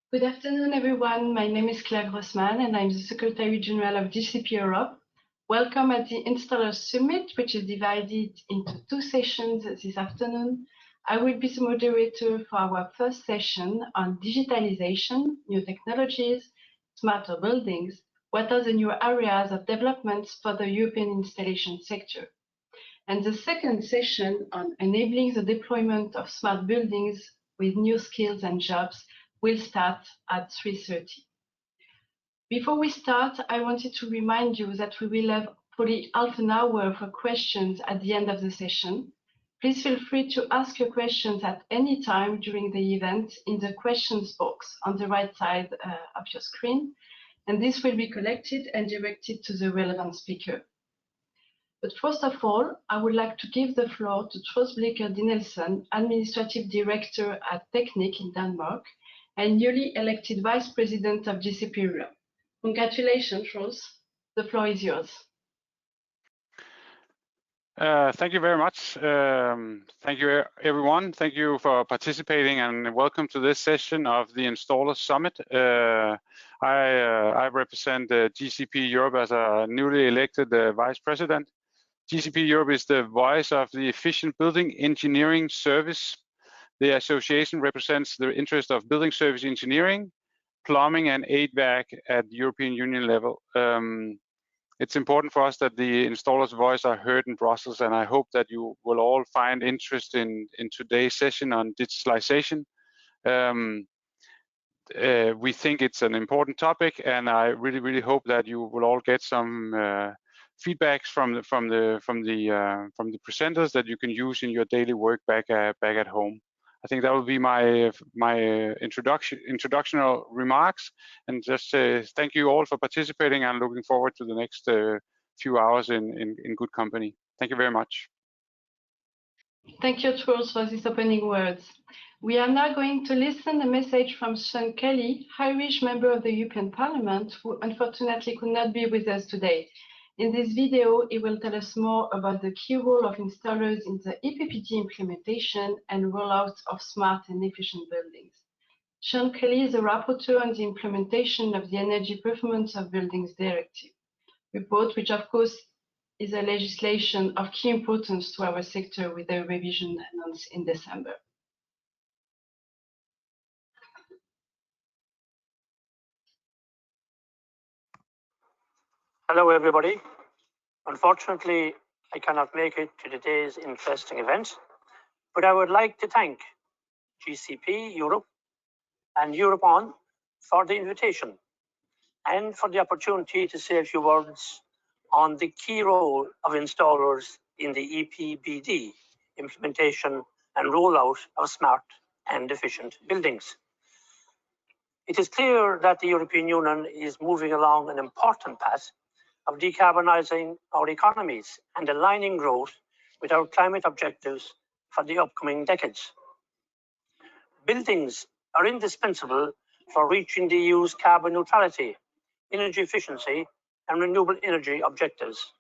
Good afternoon, everyone. My name is Claire Grossman, and I'm the Secretary General of GCP Europe. Welcome at the Installer Summit, which is divided into two sessions this afternoon. I will be the moderator for our first session on digitalization, new technologies, smarter buildings. What are the new areas of developments for the European installation sector? And the second session on enabling the deployment of smart buildings with new skills and jobs will start at 3:30. Before we start, I wanted to remind you that we will have probably half an hour for questions at the end of the session. Please feel free to ask your questions at any time during the event in the questions box on the right side of your screen, and this will be collected and directed to the relevant speaker. But first of all, I would like to give the floor to Troels Danielsen, Administrative Director at Tekniq in Denmark, and newly elected Vice President of GCP Europe. Congratulations, Troels. The floor is yours. Thank you very much. Thank you, everyone. Thank you for participating, and welcome to this session of the Installer Summit. I represent GCP Europe as a newly elected Vice President. GCP Europe is the voice of the efficient building engineering service. The association represents the interest of building service engineering, plumbing, and HVAC at the European Union level. It's important for us that the installers' voice are heard in Brussels, and I hope that you will all find interest in today's session on digitalization. We think it's an important topic, and I really hope that you will all get some feedbacks from the presenters that you can use in your daily work back at home. I think that will be my introductional remarks, and just thank you all for participating. I'm looking forward to the next few hours in good company. Thank you very much. Thank you, Troels, for these opening words. We are now going to listen a message from Sean Kelly, Irish member of the European Parliament, who unfortunately could not be with us today. In this video, he will tell us more about the key role of installers in the EPBD implementation and rollout of smart and efficient buildings. Sean Kelly is a rapporteur on the implementation of the Energy Performance of Buildings Directive report, which of course is a legislation of key importance to our sector with a revision announced in December. Hello, everybody. Unfortunately, I cannot make it to today's interesting event, but I would like to thank GCP Europe and Europe On for the invitation and for the opportunity to say a few words on the key role of installers in the EPBD implementation and rollout of smart and efficient buildings. It is clear that the European Union is moving along an important path of decarbonising our economies and aligning growth with our climate objectives for the upcoming decades. Buildings are indispensable for reaching the EU's carbon neutrality, energy efficiency, and renewable energy objectives.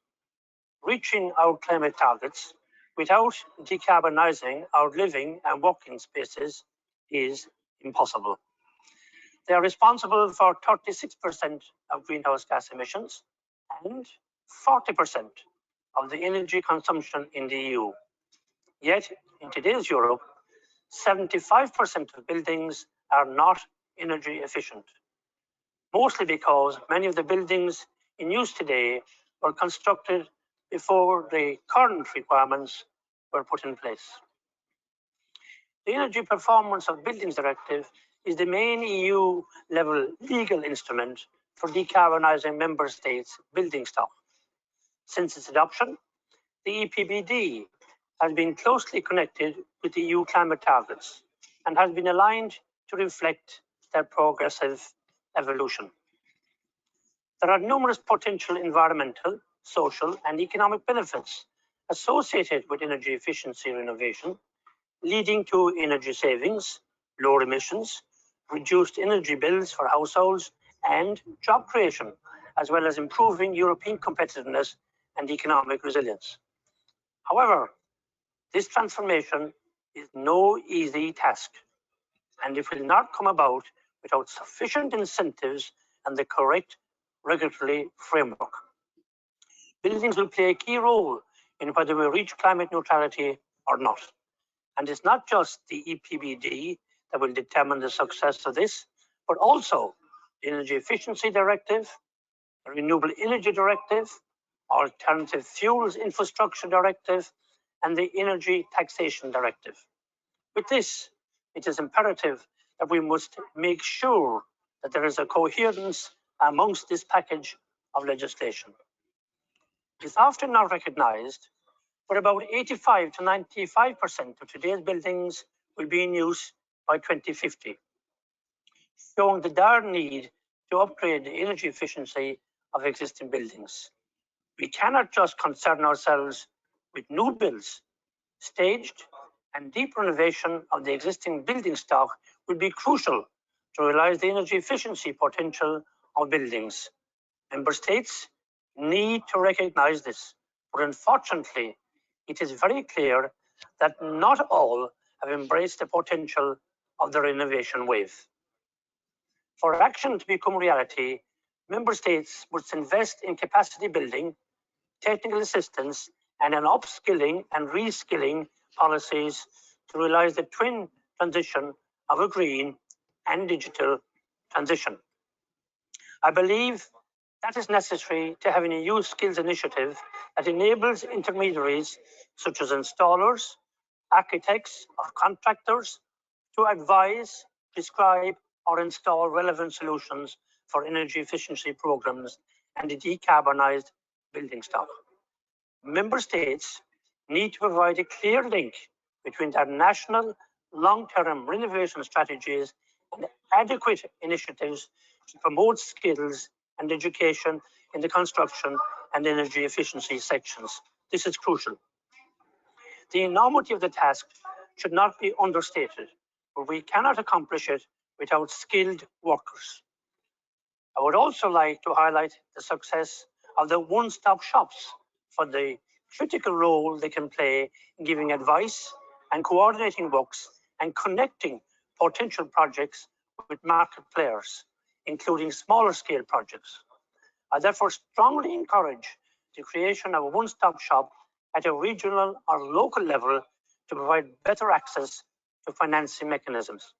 Reaching our climate targets without decarbonising our living and working spaces is impossible. They are responsible for 36% of greenhouse gas emissions and 40% of the energy consumption in the EU. Yet, in today's Europe, 75% of buildings are not energy efficient, mostly because many of the buildings in use today were constructed before the current requirements were put in place. The Energy Performance of Buildings Directive is the main EU-level legal instrument for decarbonising member states' building stock. Since its adoption, the EPBD has been closely connected with the EU climate targets and has been aligned to reflect their progressive evolution. There are numerous potential environmental, social, and economic benefits associated with energy efficiency renovation, leading to energy savings, lower emissions, reduced energy bills for households, and job creation, as well as improving European competitiveness and economic resilience. However, this transformation is no easy task, and it will not come about without sufficient incentives and the correct regulatory framework. Buildings will play a key role in whether we reach climate neutrality or not. And it's not just the EPBD that will determine the success of this, but also the Energy Efficiency Directive, the Renewable Energy Directive, Alternative Fuels Infrastructure Directive, and the Energy Taxation Directive. With this, it is imperative that we must make sure that there is a coherence amongst this package of legislation. It's often not recognized, but about 85 to 95% of today's buildings will be in use by 2050, showing the dire need to upgrade the energy efficiency of existing buildings. We cannot just concern ourselves with new builds. Staged and deep renovation of the existing building stock will be crucial to realize the energy efficiency potential of buildings. Member States need to recognize this, but unfortunately, it is very clear that not all have embraced the potential of the renovation wave. For action to become reality, Member States must invest in capacity building, technical assistance, and in upskilling and reskilling policies to realize the twin transition of a green and digital transition. I believe that is necessary to have an EU skills initiative that enables intermediaries such as installers, architects, or contractors to advise, prescribe, or install relevant solutions for energy efficiency programs and the decarbonized building stock. Member States need to provide a clear link between their national long-term renovation strategies and adequate initiatives to promote skills and education in the construction and energy efficiency sections. This is crucial. The enormity of the task should not be understated, but we cannot accomplish it without skilled workers. I would also like to highlight the success of the one-stop shops for the critical role they can play in giving advice and coordinating works and connecting potential projects with market players, including smaller scale projects. I therefore strongly encourage the creation of a one-stop shop at a regional or local level to provide better access to financing mechanisms.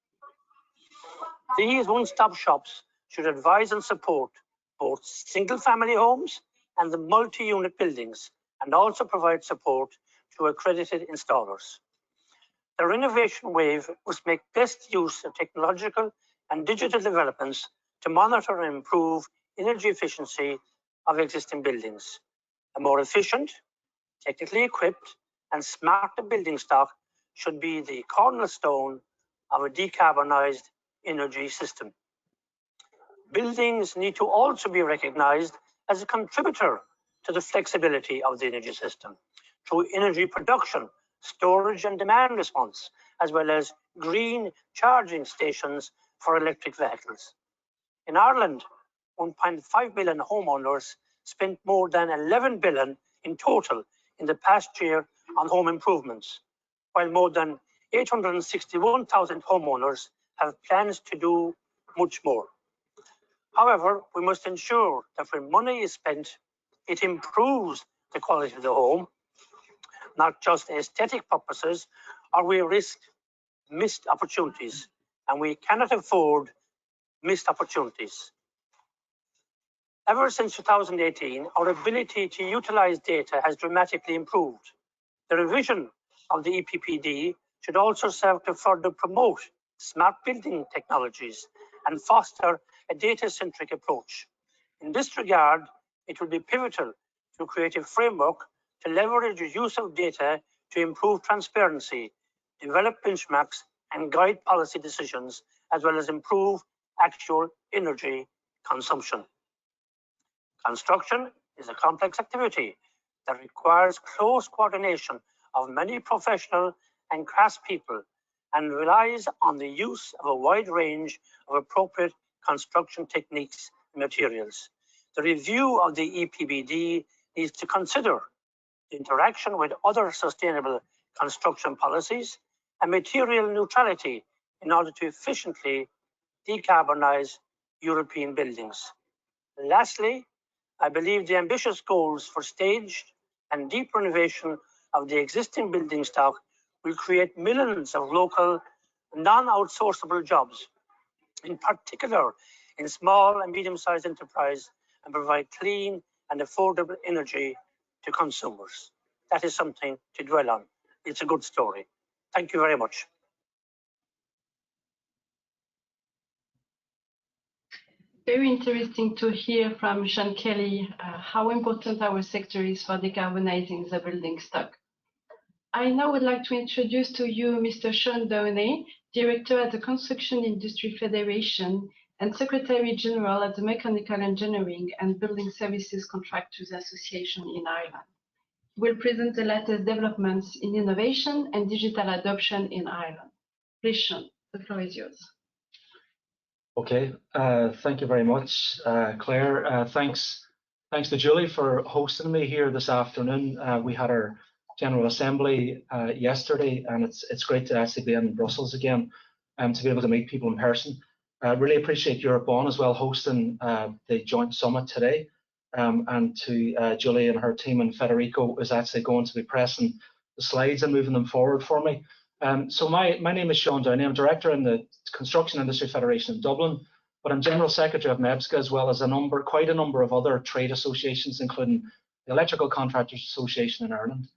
These one-stop shops should advise and support both single-family homes and the multi-unit buildings, and also provide support to accredited installers. The renovation wave must make best use of technological and digital developments to monitor and improve energy efficiency of existing buildings. A more efficient, technically equipped, and smarter building stock should be the cornerstone of a decarbonized energy system. Buildings need to also be recognized as a contributor to the flexibility of the energy system through energy production, storage and demand response, as well as green charging stations for electric vehicles. In Ireland, 1.5 million homeowners spent more than 11 billion in total in the past year on home improvements, while more than 861,000 homeowners have plans to do much more. However, we must ensure that when money is spent, it improves the quality of the home, not just aesthetic purposes, or we risk missed opportunities, and we cannot afford missed opportunities. Ever since 2018, our ability to utilize data has dramatically improved. The revision of the EPBD should also serve to further promote smart building technologies and foster a data-centric approach. In this regard, it will be pivotal to create a framework to leverage the use of data to improve transparency, develop benchmarks, and guide policy decisions, as well as improve actual energy consumption. Construction is a complex activity that requires close coordination of many professional and craftspeople and relies on the use of a wide range of appropriate construction techniques and materials. The review of the EPBD needs to consider the interaction with other sustainable construction policies and material neutrality in order to efficiently decarbonise European buildings. Lastly, I believe the ambitious goals for staged and deep renovation of the existing building stock will create millions of local, non-outsourceable jobs, in particular in small and medium-sized enterprise, and provide clean and affordable energy to consumers. That is something to dwell on. It's a good story. Thank you very much. Very interesting to hear from Sean Kelly how important our sector is for decarbonizing the building stock. I now would like to introduce to you Mr. Sean Downey, Director at the Construction Industry Federation and Secretary General at the Mechanical Engineering and Building Services Contractors Association in Ireland. He will present the latest developments in innovation and digital adoption in Ireland. Please, Sean, the floor is yours. Okay, thank you very much, Claire. Thanks to Julie for hosting me here this afternoon. We had our General Assembly yesterday, and it's great to actually be in Brussels again and to be able to meet people in person. I really appreciate Europe On as well hosting the joint summit today, and to Julie and her team, and Federico is actually going to be pressing the slides and moving them forward for me. So my name is Sean Downey. I'm Director in the Construction Industry Federation in Dublin, but I'm General Secretary of ME&BSCA as well as quite a number of other trade associations, including the Electrical Contractors Association in Ireland.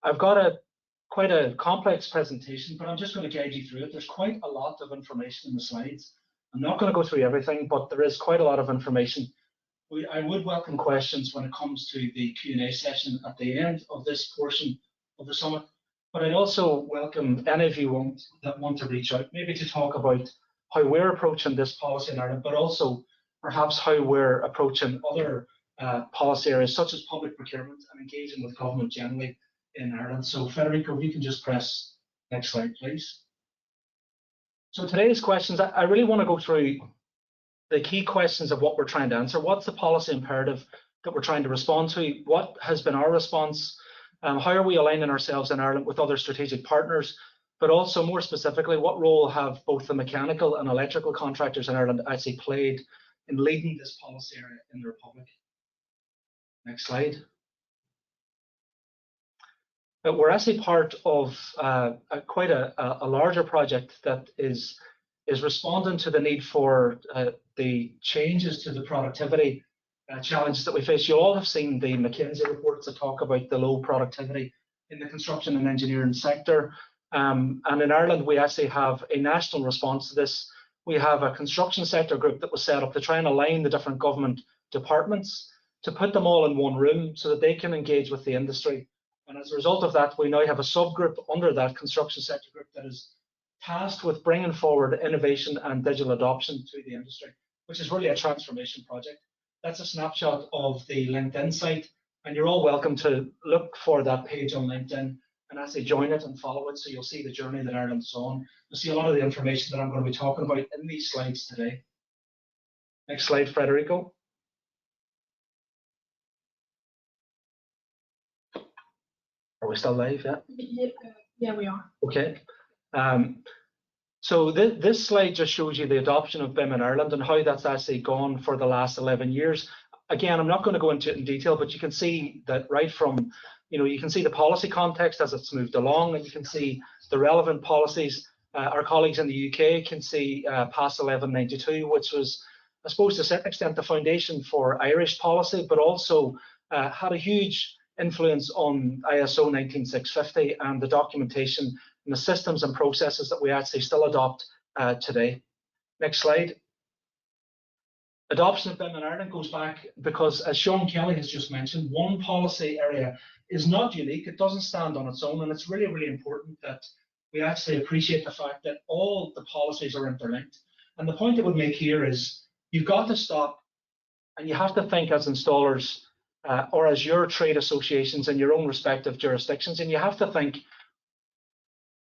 I've got quite a complex presentation, but I'm just going to guide you through it. There's quite a lot of information in the slides. I'm not going to go through everything, but there is quite a lot of information. I would welcome questions when it comes to the Q&A session at the end of this portion of the summit. But I'd also welcome any of you that want to reach out, maybe to talk about how we're approaching this policy in Ireland, but also perhaps how we're approaching other policy areas such as public procurement and engaging with government generally in Ireland. So Federico, if you can just press next slide, please. So today's questions, I really want to go through the key questions of what we're trying to answer. What's the policy imperative that we're trying to respond to? What has been our response? How are we aligning ourselves in Ireland with other strategic partners? But also more specifically, what role have both the mechanical and electrical contractors in Ireland actually played in leading this policy area in the Republic? Next slide. We're actually part of quite a larger project that is responding to the need for the changes to the productivity challenges that we face. You all have seen the McKinsey reports that talk about the low productivity in the construction and engineering sector. And in Ireland, we actually have a national response to this. We have a construction sector group that was set up to try and align the different government departments to put them all in one room so that they can engage with the industry. And as a result of that, we now have a subgroup under that construction sector group that is tasked with bringing forward innovation and digital adoption to the industry, which is really a transformation project. That's a snapshot of the LinkedIn site, and you're all welcome to look for that page on LinkedIn and actually join it and follow it, so you'll see the journey that Ireland's on. You'll see a lot of the information that I'm going to be talking about in these slides today. Next slide, Federico. Are we still live? Yeah. Yeah, we are. Okay. So this slide just shows you the adoption of BIM in Ireland and how that's actually gone for the last 11 years. Again, I'm not going to go into it in detail, but you can see that right from, you can see the policy context as it's moved along, and you can see the relevant policies. Our colleagues in the UK can see PAS 1192, which was, I suppose, to a certain extent, the foundation for Irish policy, but also had a huge influence on ISO 19650 and the documentation and the systems and processes that we actually still adopt today. Next slide. Adoption of BIM in Ireland goes back because, as Sean Kelly has just mentioned, one policy area is not unique. It doesn't stand on its own, and it's really, really important that we actually appreciate the fact that all the policies are interlinked. And the point I would make here is you've got to stop and you have to think as installers or as your trade associations in your own respective jurisdictions, and you have to think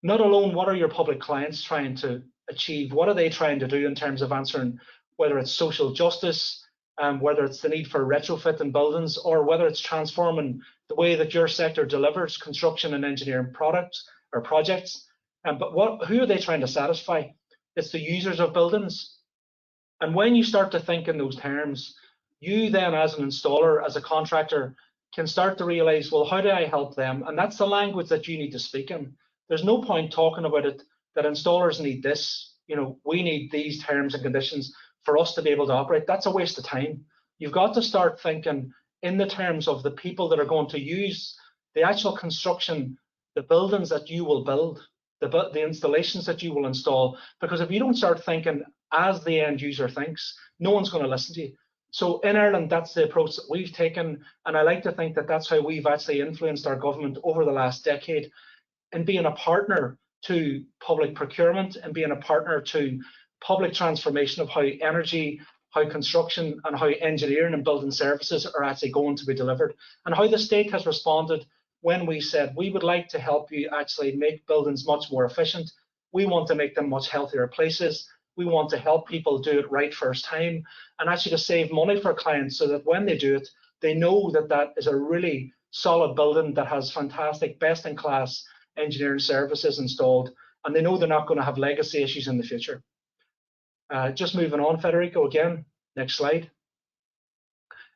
not alone what are your public clients trying to achieve, what are they trying to do in terms of answering whether it's social justice, whether it's the need for retrofit in buildings, or whether it's transforming the way that your sector delivers construction and engineering products or projects. But who are they trying to satisfy? it's the users of buildings. And when you start to think in those terms, you then as an installer, as a contractor, can start to realize, well, how do I help them? And that's the language that you need to speak in. There's no point talking about it that installers need this, we need these terms and conditions for us to be able to operate. That's a waste of time. You've got to start thinking in the terms of the people that are going to use the actual construction, the buildings that you will build, the installations that you will install. Because if you don't start thinking as the end user thinks, no one's going to listen to you. So in Ireland, that's the approach that we've taken, and I like to think that that's how we've actually influenced our government over the last decade in being a partner to public procurement and being a partner to public transformation of how energy, how construction and how engineering and building services are actually going to be delivered, and how the state has responded when we said we would like to help you actually make buildings much more efficient. We want to make them much healthier places. We want to help people do it right first time and actually to save money for clients so that when they do it, they know that that is a really solid building that has fantastic best-in-class engineering services installed, and they know they're not going to have legacy issues in the future. Just moving on, Federico, again, next slide.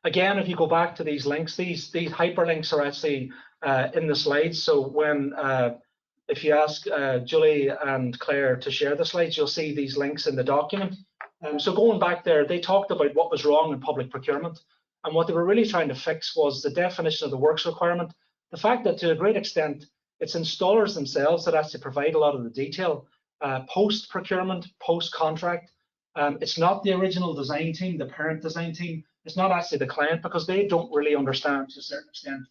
Again, if you go back to these links, these hyperlinks are actually in the slides. So when if you ask Julie and Claire to share the slides, you'll see these links in the document. So going back there, they talked about what was wrong in public procurement, and what they were really trying to fix was the definition of the works requirement. The fact that to a great extent, it's installers themselves that actually provide a lot of the detail, post-procurement, post-contract. It's not the original design team, the parent design team. It's not actually the client, because they don't really understand to a certain extent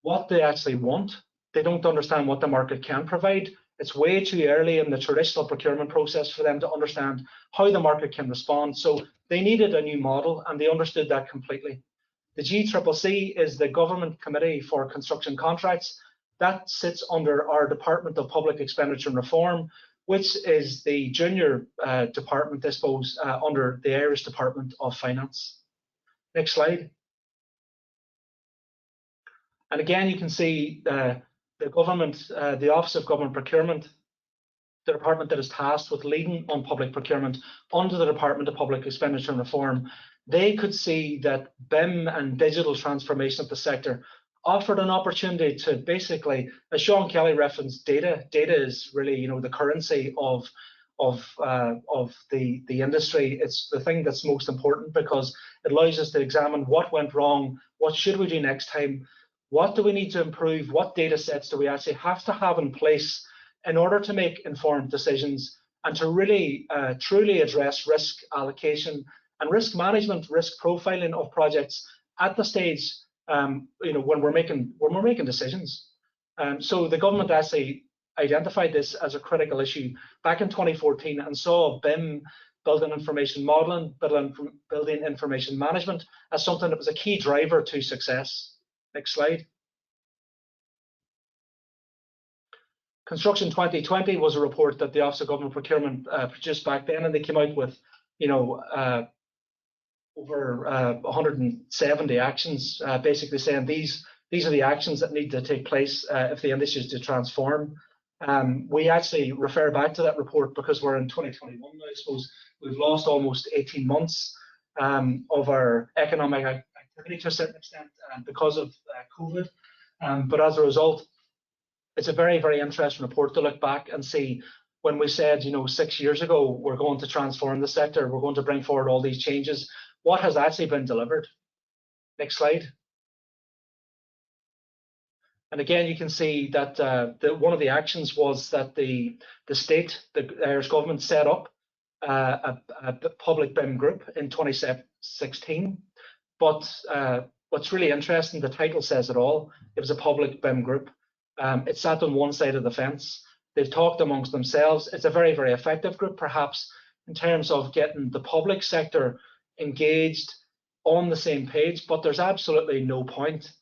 what they actually want. They don't understand what the market can provide. It's way too early in the traditional procurement process for them to understand how the market can respond. So they needed a new model, and they understood that completely. The GCCC is the Government Committee for Construction Contracts. That sits under our Department of Public Expenditure and Reform, which is the junior department, I suppose, under the Irish Department of Finance. Next slide. And again, you can see the government, the Office of Government Procurement, the department that is tasked with leading on public procurement under the Department of Public Expenditure and Reform. They could see that BIM and digital transformation of the sector offered an opportunity to basically, as Sean Kelly referenced, data is really, the currency of the industry. It's the thing that's most important, because it allows us to examine what went wrong, what should we do next time, what do we need to improve, what data sets do we actually have to have in place in order to make informed decisions and to really truly address risk allocation and risk management, risk profiling of projects at the stage when we're making decisions. So the government actually identified this as a critical issue back in 2014 and saw BIM, building information modeling, building information management, as something that was a key driver to success. Next slide. Construction 2020 was a report that the Office of Government Procurement produced back then, and they came out with, over 170 actions, basically saying these are the actions that need to take place if the industry is to transform. We actually refer back to that report because we're in 2021 now. I suppose we've lost almost 18 months of our economic activity to a certain extent because of COVID. But as a result, it's a very, very interesting report to look back and see when we said, 6 years ago, we're going to transform the sector, we're going to bring forward all these changes, what has actually been delivered. Next slide. And again, you can see that one of the actions was that the state, the Irish government, set up a public BIM group in 2016. But what's really interesting, the title says it all. It was a public BIM group. It sat on one side of the fence. They've talked amongst themselves. It's a very, very effective group, perhaps, in terms of getting the public sector engaged on the same page, but there's absolutely no point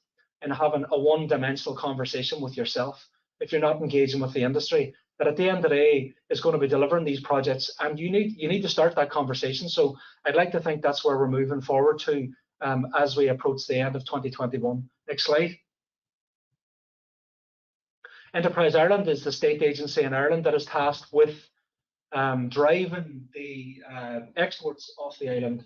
in having a one-dimensional conversation with yourself if you're not engaging with the industry that at the end of the day is going to be delivering these projects, and you need to start that conversation. So I'd like to think that's where we're moving forward to as we approach the end of 2021. Next slide. Enterprise Ireland is the state agency in Ireland that is tasked with driving the exports off the island.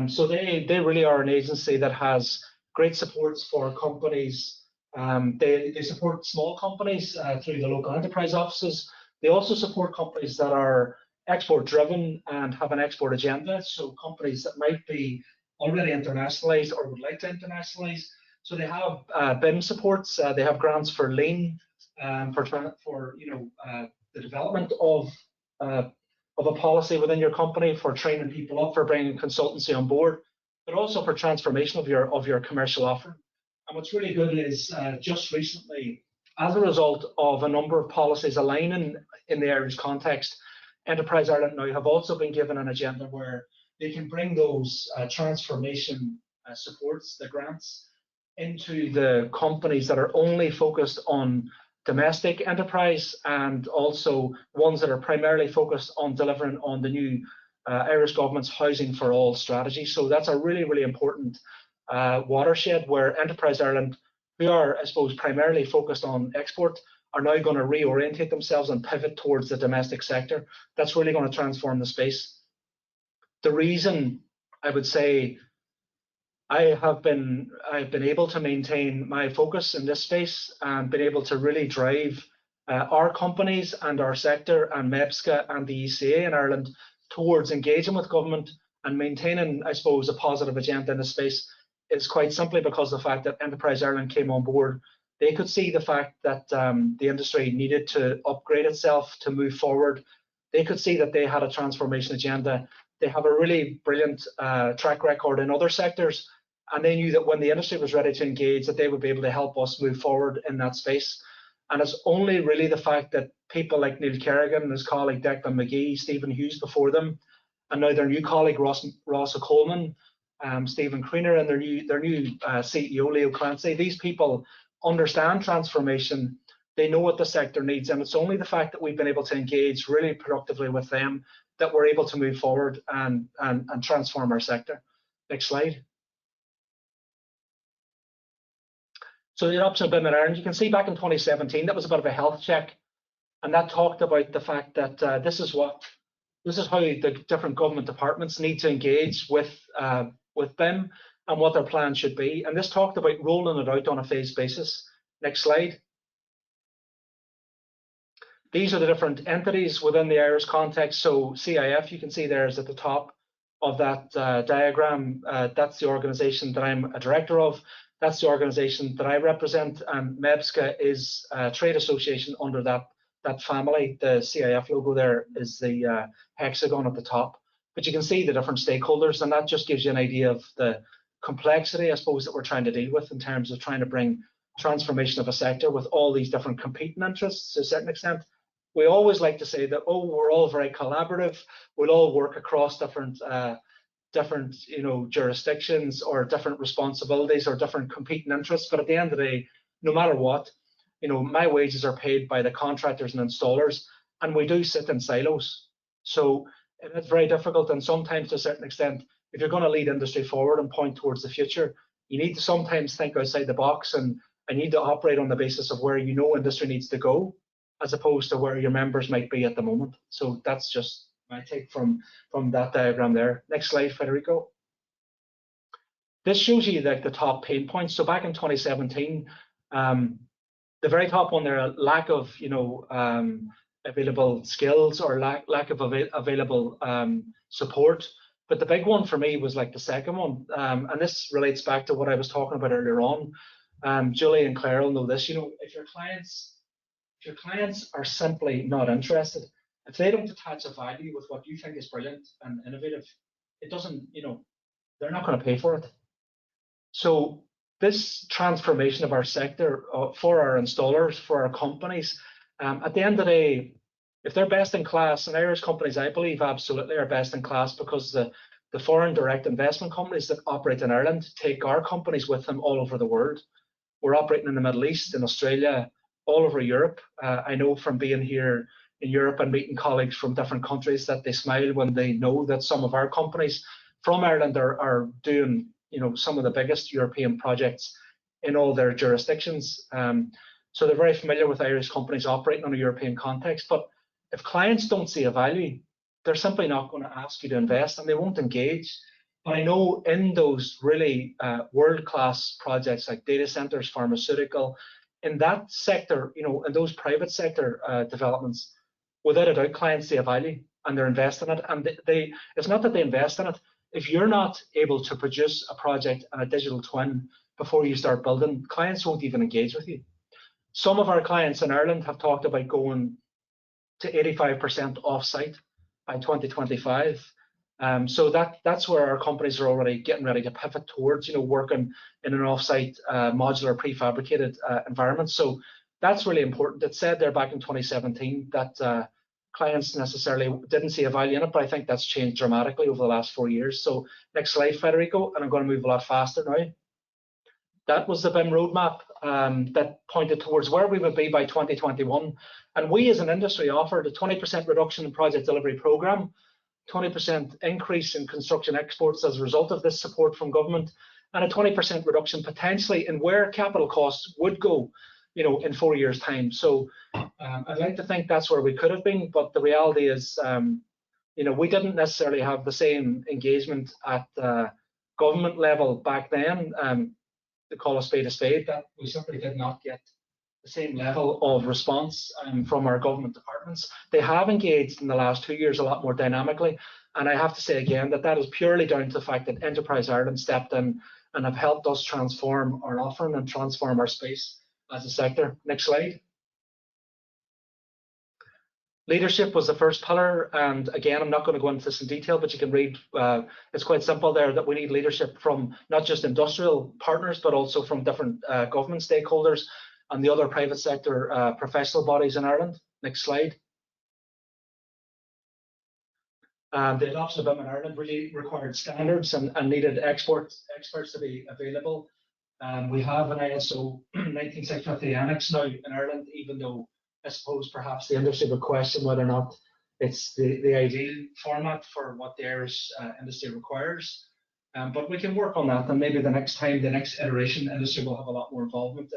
So they really are an agency that has great supports for companies. They support small companies through the local enterprise offices. They also support companies that are export driven and have an export agenda. So companies that might be already internationalized or would like to internationalize. So they have BIM supports. They have grants for lean, for the development of a policy within your company, for training people up, for bringing consultancy on board, but also for transformation of your commercial offer. And what's really good is just recently, as a result of a number of policies aligning in the Irish context, Enterprise Ireland now have also been given an agenda where they can bring those transformation supports, the grants, into the companies that are only focused on domestic enterprise, and also ones that are primarily focused on delivering on the new Irish government's Housing for All strategy. So that's a really, really important watershed where Enterprise Ireland, who are, I suppose, primarily focused on export, are now going to reorientate themselves and pivot towards the domestic sector. That's really going to transform the space. The reason I would say I've been able to maintain my focus in this space and been able to really drive our companies and our sector and ME&BSCA and the ECA in Ireland towards engaging with government and maintaining, I suppose, a positive agenda in the space is quite simply because of the fact that Enterprise Ireland came on board. They could see the fact that the industry needed to upgrade itself to move forward. They could see that they had a transformation agenda. They have a really brilliant track record in other sectors, and they knew that when the industry was ready to engage, that they would be able to help us move forward in that space. And it's only really the fact that people like Neil Kerrigan and his colleague Declan McGee, Stephen Hughes before them, and now their new colleague Ross O'Coleman, Stephen Creener, and their new CEO Leo Clancy, these people understand transformation. They know what the sector needs, and it's only the fact that we've been able to engage really productively with them that we're able to move forward and transform our sector. Next slide. So the adoption of BIM in Ireland, you can see back in 2017, that was a bit of a health check, and that talked about the fact that this is how the different government departments need to engage with BIM and what their plan should be. And this talked about rolling it out on a phased basis. Next slide. These are the different entities within the Irish context. So CIF, you can see there is at the top of that diagram. That's the organisation that I'm a director of. That's the organisation that I represent, and ME&BSCA is a trade association under that family. The CIF logo there is the hexagon at the top. But you can see the different stakeholders, and that just gives you an idea of the complexity, I suppose, that we're trying to deal with in terms of trying to bring transformation of a sector with all these different competing interests to a certain extent. We always like to say that, oh, we're all very collaborative. We'll all work across different jurisdictions or different responsibilities or different competing interests. But at the end of the day, no matter what, my wages are paid by the contractors and installers, and we do sit in silos. So it's very difficult, and sometimes to a certain extent, if you're going to lead industry forward and point towards the future, you need to sometimes think outside the box, and need to operate on the basis of where industry needs to go, as opposed to where your members might be at the moment. So that's just my take from that diagram there. Next slide, Federico. This shows you like the top pain points. So back in 2017, the very top one there, lack of available skills or lack of available support. But the big one for me was like the second one, and this relates back to what I was talking about earlier on. Julie and Claire will know this. If your clients are simply not interested, if they don't attach a value with what you think is brilliant and innovative, it doesn't. They're not going to pay for it. So this transformation of our sector for our installers, for our companies, at the end of the day, if they're best in class, and Irish companies, I believe, absolutely are best in class, because the foreign direct investment companies that operate in Ireland take our companies with them all over the world. We're operating in the Middle East, in Australia, all over Europe. I know from being here in Europe and meeting colleagues from different countries that they smile when they know that some of our companies from Ireland are doing some of the biggest European projects in all their jurisdictions. So they're very familiar with Irish companies operating on a European context. But if clients don't see a value, they're simply not going to ask you to invest, and they won't engage. But I know in those really world-class projects like data centers, pharmaceutical, in that sector, you know, in those private sector developments, without a doubt, clients see a value and they're investing in it. And it's not that they invest in it. If you're not able to produce a project and a digital twin before you start building, clients won't even engage with you. Some of our clients in Ireland have talked about going to 85% off-site by 2025. So that's where our companies are already getting ready to pivot towards, you know, working in an off-site modular prefabricated environment. So that's really important. It said there back in 2017 that clients necessarily didn't see a value in it, but I think that's changed dramatically over the last 4 years. So next slide, Federico, and I'm going to move a lot faster now. That was the BIM roadmap that pointed towards where we would be by 2021. And we as an industry offered a 20% reduction in project delivery program, 20% increase in construction exports as a result of this support from government, and a 20% reduction potentially in where capital costs would go, you know, in 4 years' time. So I'd like to think that's where we could have been, but the reality is, you know, we didn't necessarily have the same engagement at government level back then. To call a spade, that we simply did not get the same level of response from our government departments. They have engaged in the last 2 years a lot more dynamically, and I have to say again that that is purely down to the fact that Enterprise Ireland stepped in and have helped us transform our offering and transform our space as a sector. Next slide. Leadership was the first pillar, and again, I'm not going to go into this in detail, but you can read, it's quite simple there, that we need leadership from not just industrial partners, but also from different government stakeholders and the other private sector professional bodies in Ireland. Next slide. The adoption of BIM in Ireland really required standards and needed experts to be available. We have an ISO 19650 annex now in Ireland, even though I suppose perhaps the industry would question whether or not it's the ideal format for what the Irish industry requires. But we can work on that, and maybe the next time, the next iteration, industry will have a lot more involvement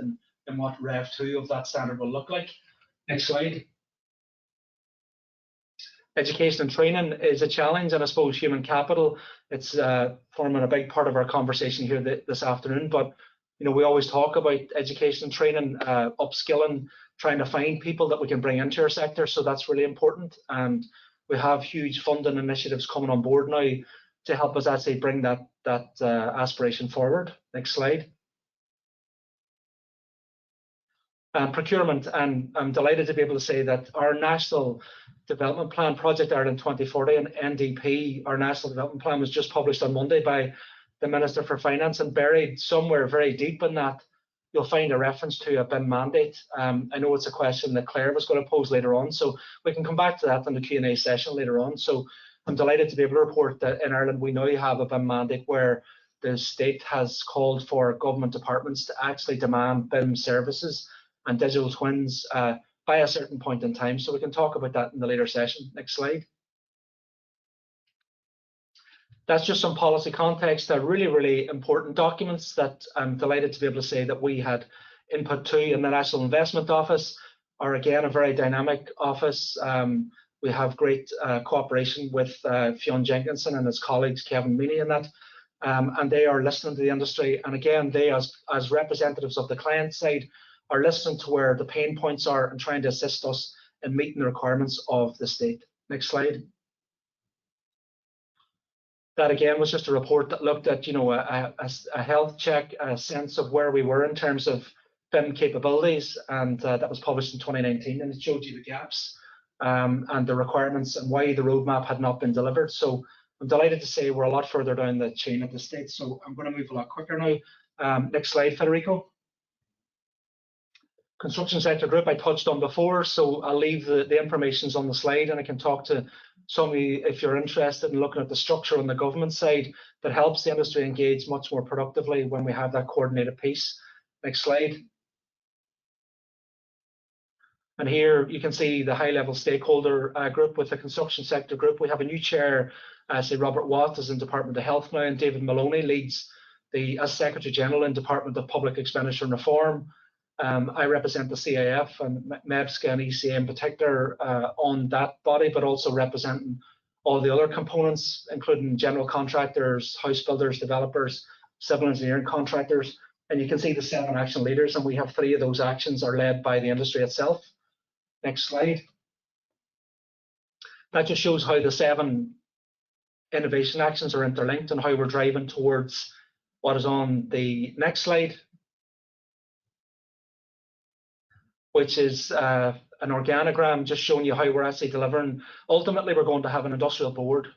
in what Rev 2 of that standard will look like. Next slide. Education and training is a challenge, and I suppose human capital, it's forming a big part of our conversation here this afternoon. But you know, we always talk about education and training, upskilling, trying to find people that we can bring into our sector. So that's really important. And we have huge funding initiatives coming on board now to help us actually bring that aspiration forward. Next slide. Procurement, and I'm delighted to be able to say that our National Development Plan, Project Ireland 2040, and NDP, our National Development Plan, was just published on Monday by the Minister for Finance, and buried somewhere very deep in that, you'll find a reference to a BIM mandate. I know it's a question that Claire was going to pose later on, so we can come back to that in the Q&A session later on. So I'm delighted to be able to report that in Ireland we now have a BIM mandate where the state has called for government departments to actually demand BIM services and digital twins by a certain point in time. So we can talk about that in the later session. Next slide. That's just some policy context. They're really, really important documents that I'm delighted to be able to say that we had input to in the National Investment Office, are again a very dynamic office. We have great cooperation with Fionn Jenkinson and his colleagues, Kevin Meany, in that. And they are listening to the industry. And again, they as representatives of the client side are listening to where the pain points are and trying to assist us in meeting the requirements of the state. Next slide. That again was just a report that looked at, you know, a health check, a sense of where we were in terms of BIM capabilities, and that was published in 2019, and it showed you the gaps and the requirements and why the roadmap had not been delivered. So I'm delighted to say we're a lot further down the chain at the state. So I'm going to move a lot quicker now. Next slide, Federico. Construction sector group I touched on before, so I'll leave the information on the slide, and I can talk to some of you if you're interested in looking at the structure on the government side that helps the industry engage much more productively when we have that coordinated piece. Next slide. And here you can see the high-level stakeholder group with the construction sector group. We have a new chair, say Robert Watt is in Department of Health now, and David Maloney leads as Secretary General in Department of Public Expenditure and Reform. I represent the CIF and ME&BSCA and ECA in particular on that body, but also representing all the other components, including general contractors, house builders, developers, civil engineering contractors. And you can see the 7 action leaders, and we have 3 of those actions are led by the industry itself. Next slide. That just shows how the 7 innovation actions are interlinked and how we're driving towards what is on the next slide, which is an organogram just showing you how we're actually delivering. Ultimately, we're going to have an industrial board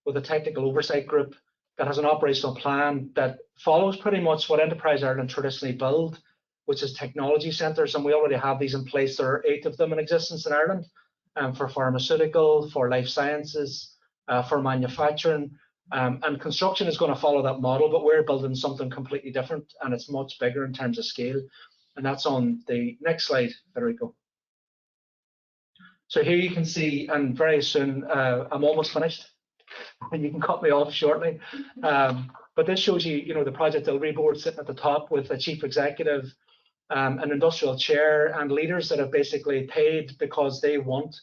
with a technical oversight group that has an operational plan that follows pretty much what Enterprise Ireland traditionally build, which is technology centres, and we already have these in place. There are 8 of them in existence in Ireland, for pharmaceutical, for life sciences, for manufacturing, and construction is going to follow that model, but we're building something completely different, and it's much bigger in terms of scale. And that's on the next slide, Federico. So here you can see, and very soon, I'm almost finished, and you can cut me off shortly. But this shows you, you know, the project delivery board sitting at the top with a chief executive, an industrial chair, and leaders that have basically paid because they want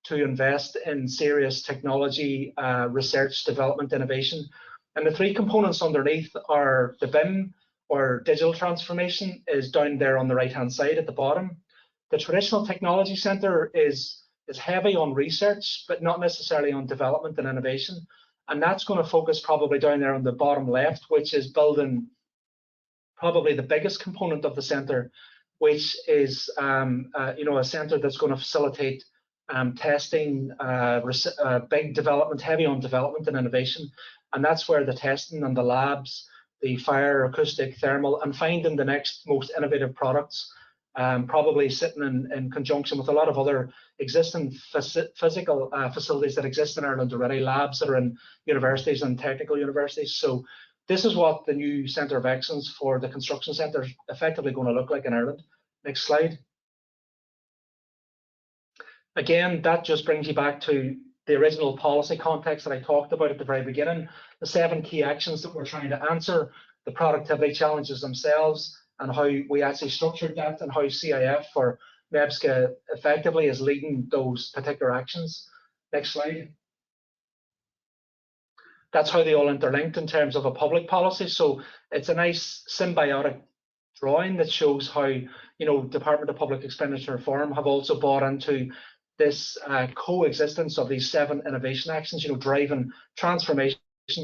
to invest in serious technology, research, development, innovation. And the 3 components underneath are the BIM, or digital transformation, is down there on the right-hand side at the bottom. The traditional technology centre is heavy on research, but not necessarily on development and innovation. And that's going to focus probably down there on the bottom left, which is building probably the biggest component of the centre, which is you know, a centre that's going to facilitate testing, big development, heavy on development and innovation. And that's where the testing and the labs, the fire, acoustic, thermal, and finding the next most innovative products, probably sitting in conjunction with a lot of other existing physical facilities that exist in Ireland already, labs that are in universities and technical universities. So this is what the new Centre of Excellence for the construction centre is effectively going to look like in Ireland. Next slide. Again, that just brings you back to the original policy context that I talked about at the very beginning, the 7 key actions that we're trying to answer, the productivity challenges themselves, and how we actually structured that, and how CIF or ME&BSCA effectively is leading those particular actions. Next slide. That's how they all interlinked in terms of a public policy. So it's a nice symbiotic drawing that shows how, you know, Department of Public Expenditure Reform have also bought into this coexistence of these 7 innovation actions, you know, driving transformation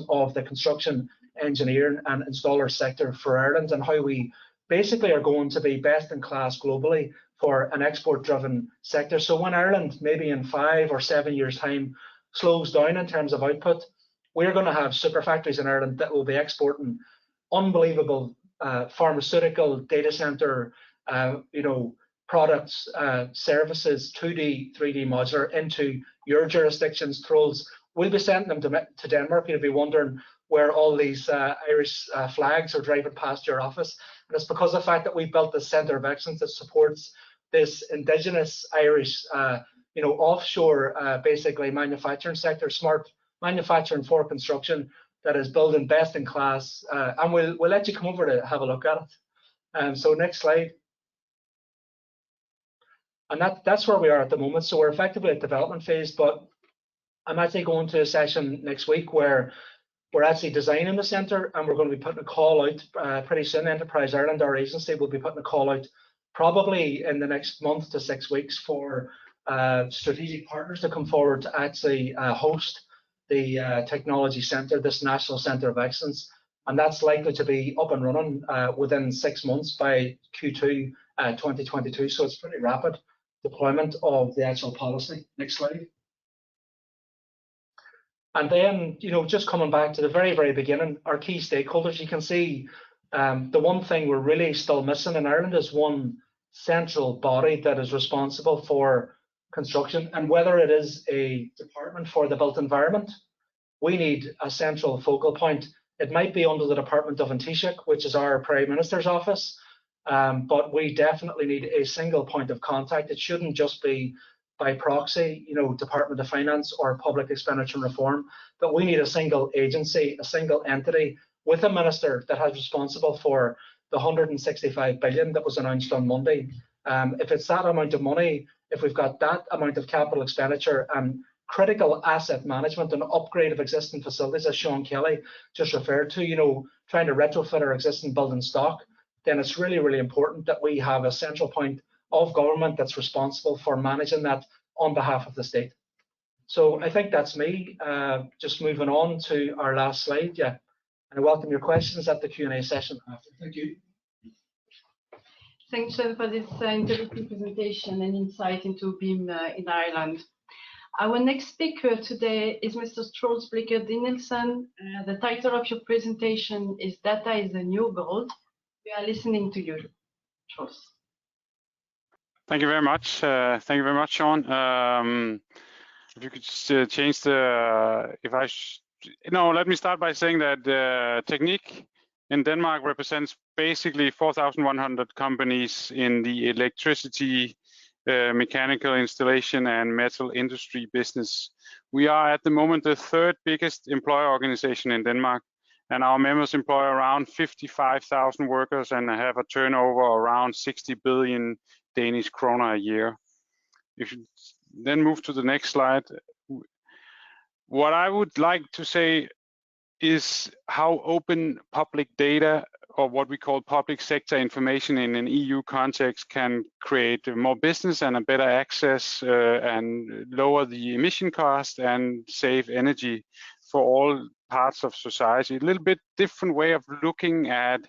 of the construction, engineering and installer sector for Ireland, and how we basically are going to be best in class globally for an export driven sector. So when Ireland maybe in 5 or 7 years time slows down in terms of output, we're going to have super factories in Ireland that will be exporting unbelievable pharmaceutical, data center, you know, products, services, 2D, 3D modular into your jurisdictions. Troels, we'll be sending them to Denmark. You'll be wondering where all these Irish flags are driving past your office. And it's because of the fact that we built this Centre of Excellence that supports this indigenous Irish, you know, offshore, basically manufacturing sector, smart manufacturing for construction that is building best in class. And we'll let you come over to have a look at it. So next slide. And that's where we are at the moment. So we're effectively at development phase, but I'm actually going to a session next week where we're actually designing the centre, and we're going to be putting a call out pretty soon. Enterprise Ireland, our agency, will be putting a call out probably in the next month to 6 weeks for strategic partners to come forward to actually host the technology centre, this National Centre of Excellence. And that's likely to be up and running within 6 months by Q2 2022. So it's pretty rapid deployment of the actual policy. Next slide. And then, you know, just coming back to the very, very beginning, our key stakeholders, you can see the one thing we're really still missing in Ireland is one central body that is responsible for construction. And whether it is a department for the built environment, we need a central focal point. It might be under the Department of Taoiseach, which is our Prime Minister's office, but we definitely need a single point of contact. It shouldn't just be by proxy, you know, Department of Finance or Public Expenditure Reform, but we need a single agency, a single entity with a minister that has responsible for the 165 billion that was announced on Monday. If it's that amount of money, if we've got that amount of capital expenditure and critical asset management and upgrade of existing facilities, as Sean Kelly just referred to, you know, trying to retrofit our existing building stock, then it's really, really important that we have a central point of government that's responsible for managing that on behalf of the state. So I think that's me. Just moving on to our last slide. Yeah, and I welcome your questions at the Q&A session after. Thank you. Thanks, Sean, for this introductory presentation and insight into BIM in Ireland. Our next speaker today is Mr. Troels Blicher Danielsen. The title of your presentation is Data is the New Gold. We are listening to you, Troels. Thank you very much. Thank you very much, Sean. If you could just change the, let me start by saying that Tekniq in Denmark represents basically 4,100 companies in the electricity, mechanical installation and metal industry business. We are at the moment the third biggest employer organization in Denmark, and our members employ around 55,000 workers and have a turnover around 60 billion Danish kroner a year. If you then move to the next slide, what I would like to say is how open public data, or what we call public sector information in an EU context, can create more business and a better access and lower the emission cost and save energy for all parts of society. A little bit different way of looking at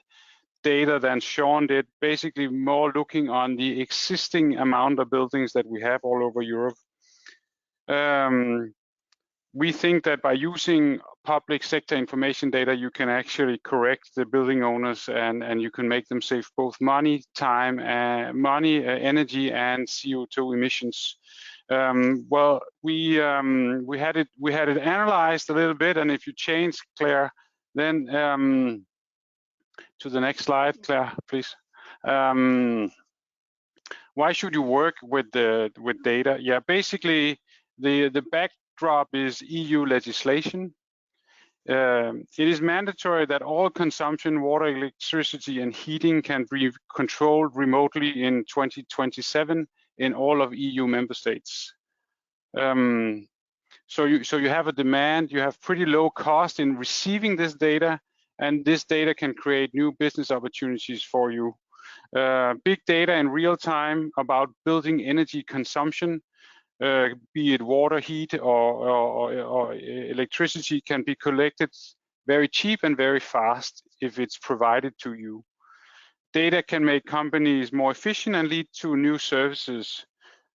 data than Sean did, basically more looking on the existing amount of buildings that we have all over Europe. We think that by using public sector information data, you can actually correct the building owners and you can make them save both money, time, energy, and CO2 emissions. Well, we had it analyzed a little bit, and if you change, Claire, then to the next slide, Claire, please. Why should you work with data? Yeah, basically the backdrop is EU legislation. It is mandatory that all consumption, water, electricity, and heating can be controlled remotely in 2027 in all of EU member states. So you have a demand, you have pretty low cost in receiving this data, and this data can create new business opportunities for you. Big data in real time about building energy consumption, be it water, heat, or electricity, can be collected very cheap and very fast if it's provided to you. Data can make companies more efficient and lead to new services.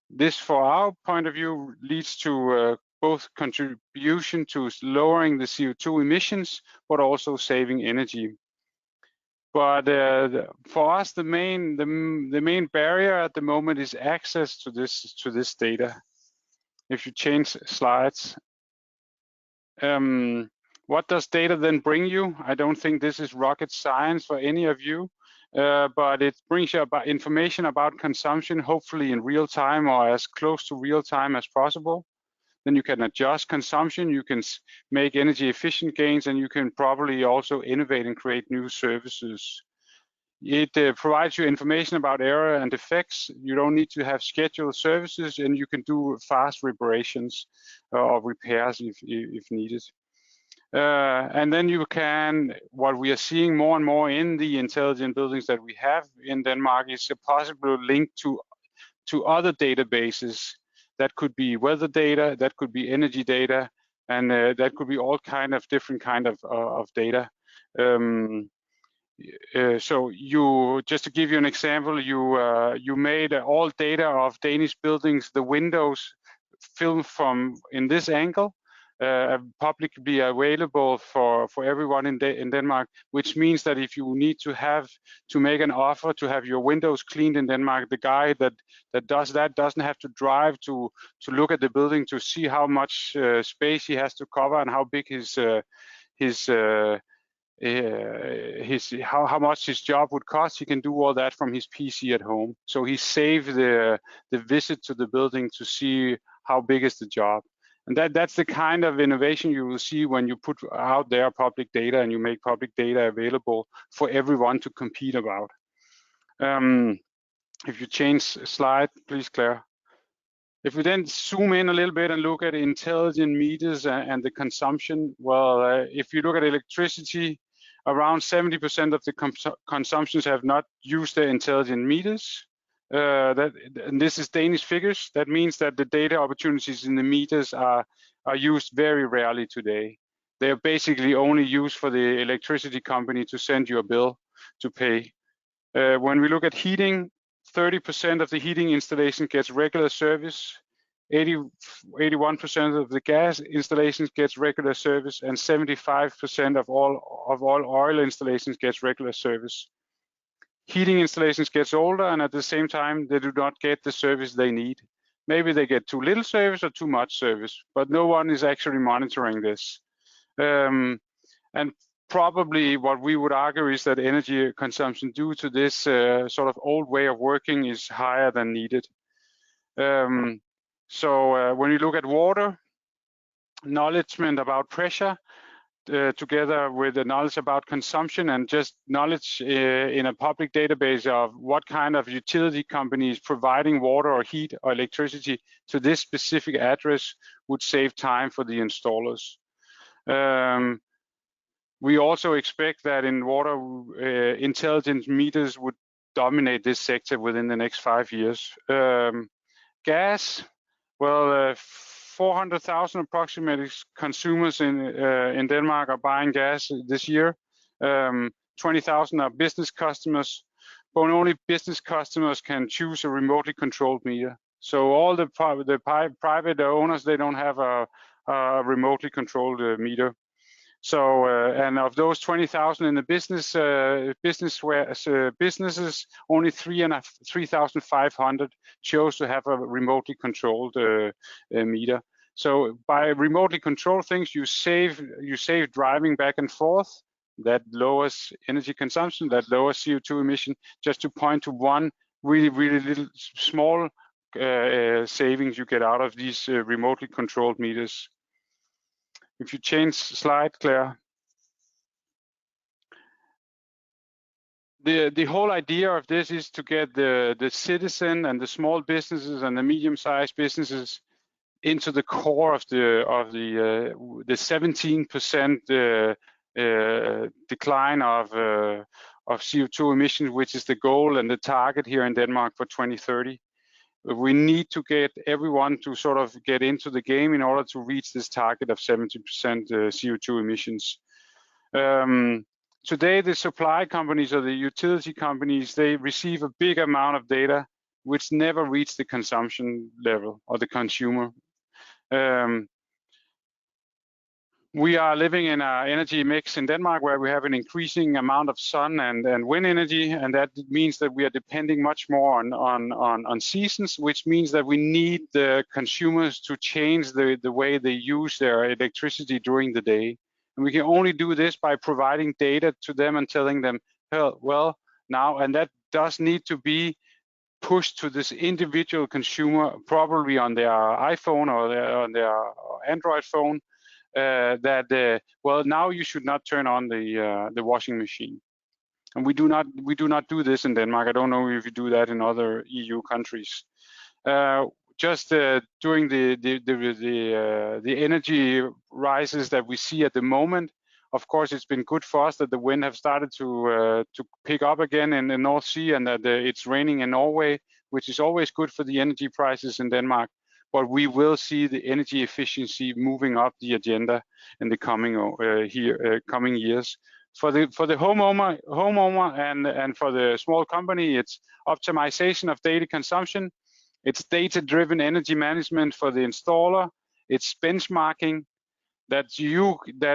This, for our point of view, leads to both contribution to lowering the CO2 emissions, but also saving energy. But for us, the main barrier at the moment is access to this data. If you change slides, what does data then bring you? I don't think this is rocket science for any of you, but it brings you about information about consumption, hopefully in real time or as close to real time as possible. Then you can adjust consumption, you can make energy efficient gains, and you can probably also innovate and create new services. It provides you information about error and defects. You don't need to have scheduled services, and you can do fast reparations or repairs if needed. And then you can, what we are seeing more and more in the intelligent buildings that we have in Denmark, is a possible link to other databases. That could be weather data, that could be energy data, and that could be all kind of different kind of data. So just to give you an example, you made all data of Danish buildings, the windows filmed from in this angle, publicly available for everyone in Denmark, which means that if you need to make an offer to have your windows cleaned in Denmark, the guy that does that doesn't have to drive to look at the building to see how much space he has to cover and how big how much his job would cost. He can do all that from his PC at home. So he saved the visit to the building to see how big is the job. And that's the kind of innovation you will see when you put out there public data and you make public data available for everyone to compete about. If you change slide, please, Claire. If we then zoom in a little bit and look at intelligent meters and the consumption, well, if you look at electricity, around 70% of the consumptions have not used the intelligent meters. And this is Danish figures. That means that the data opportunities in the meters are used very rarely today. They are basically only used for the electricity company to send you a bill to pay. When we look at heating, 30% of the heating installation gets regular service, 81% of the gas installations gets regular service, and 75% of all oil installations gets regular service. Heating installations gets older, and at the same time, they do not get the service they need. Maybe they get too little service or too much service, but no one is actually monitoring this. And probably what we would argue is that energy consumption due to this sort of old way of working is higher than needed. So when you look at water, knowledge about pressure, together with the knowledge about consumption and just knowledge in a public database of what kind of utility company is providing water or heat or electricity to this specific address would save time for the installers. We also expect that in water, intelligent meters would dominate this sector within the next 5 years. Gas, well, 400,000 approximately consumers in Denmark are buying gas this year. 20,000 are business customers, but only business customers can choose a remotely controlled meter. So all the private owners, they don't have a remotely controlled meter. So and of those 20,000 in the businesses, only 3,500 chose to have a remotely controlled meter. So by remotely controlled things, you save driving back and forth. That lowers energy consumption, that lowers CO2 emission. Just to point to one really little small savings you get out of these remotely controlled meters. If you change slide, Claire. The whole idea of this is to get the citizen and the small businesses and the medium-sized businesses into the core of the 17% decline of CO2 emissions, which is the goal and the target here in Denmark for 2030. We need to get everyone to sort of get into the game in order to reach this target of 70% CO2 emissions. Today, the supply companies or the utility companies, they receive a big amount of data which never reach the consumption level or the consumer. We are living in an energy mix in Denmark where we have an increasing amount of sun and wind energy, and that means that we are depending much more on seasons, which means that we need the consumers to change the way they use their electricity during the day. And we can only do this by providing data to them and telling them, well, now, and that does need to be pushed to this individual consumer, probably on their iPhone or on their Android phone, well, now you should not turn on the washing machine. And we do not do this in Denmark. I don't know if you do that in other EU countries. Just during the energy rises that we see at the moment, of course, it's been good for us that the wind have started to pick up again in the North Sea, and that it's raining in Norway, which is always good for the energy prices in Denmark. But we will see the energy efficiency moving up the agenda in the coming years. For the homeowner and for the small company, it's optimization of daily consumption. It's data-driven energy management for the installer. It's benchmarking. That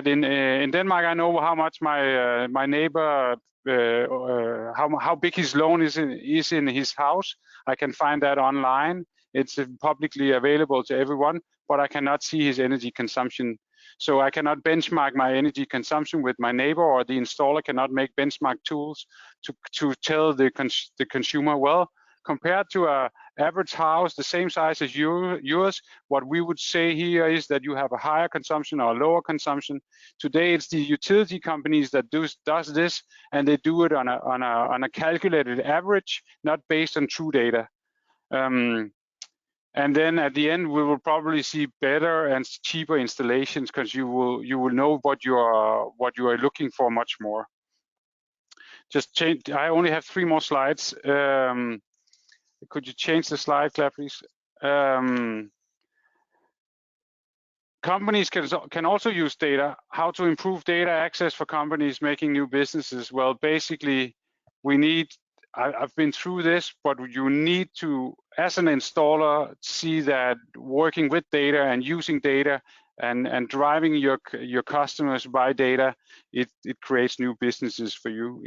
in Denmark, I know how much my neighbor, how big his loan is in his house. I can find that online. It's publicly available to everyone, but I cannot see his energy consumption. So I cannot benchmark my energy consumption with my neighbor, or the installer cannot make benchmark tools to tell the consumer, well, compared to a average house the same size as yours, what we would say here is that you have a higher consumption or lower consumption. Today it's the utility companies that does this, and they do it on a calculated average, not based on true data. And then at the end, we will probably see better and cheaper installations, because you will know what you are looking for much more. Just change. I only have 3 more slides. Could you change the slide, Claire, please? Companies can also use data. How to improve data access for companies making new businesses? Well, basically, I've been through this, but you need to, as an installer, see that working with data and using data and driving your customers by data, it creates new businesses for you.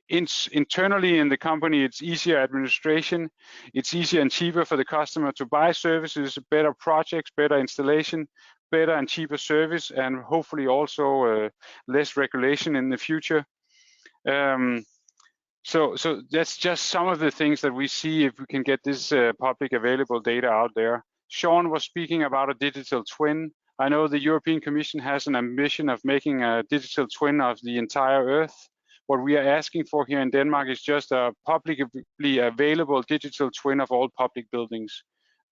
Internally in the company, it's easier administration, it's easier and cheaper for the customer to buy services, better projects, better installation, better and cheaper service, and hopefully also less regulation in the future. So that's just some of the things that we see if we can get this public available data out there. Sean was speaking about a digital twin. I know the European Commission has an ambition of making a digital twin of the entire Earth. What we are asking for here in Denmark is just a publicly available digital twin of all public buildings.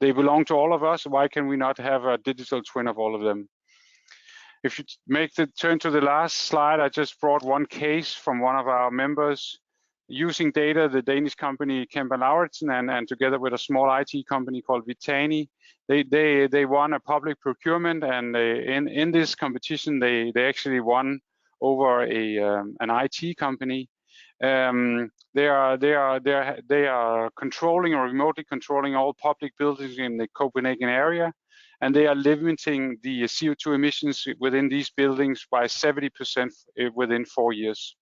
They belong to all of us. Why can we not have a digital twin of all of them? If you make the turn to the last slide, I just brought one case from one of our members. Using data, the Danish company Kemper Lauritsen and together with a small IT company called Downey, they won a public procurement, and in this competition they actually won over an IT company. They are controlling or remotely controlling all public buildings in the Copenhagen area, and they are limiting the CO2 emissions within these buildings by 70% within 4 years.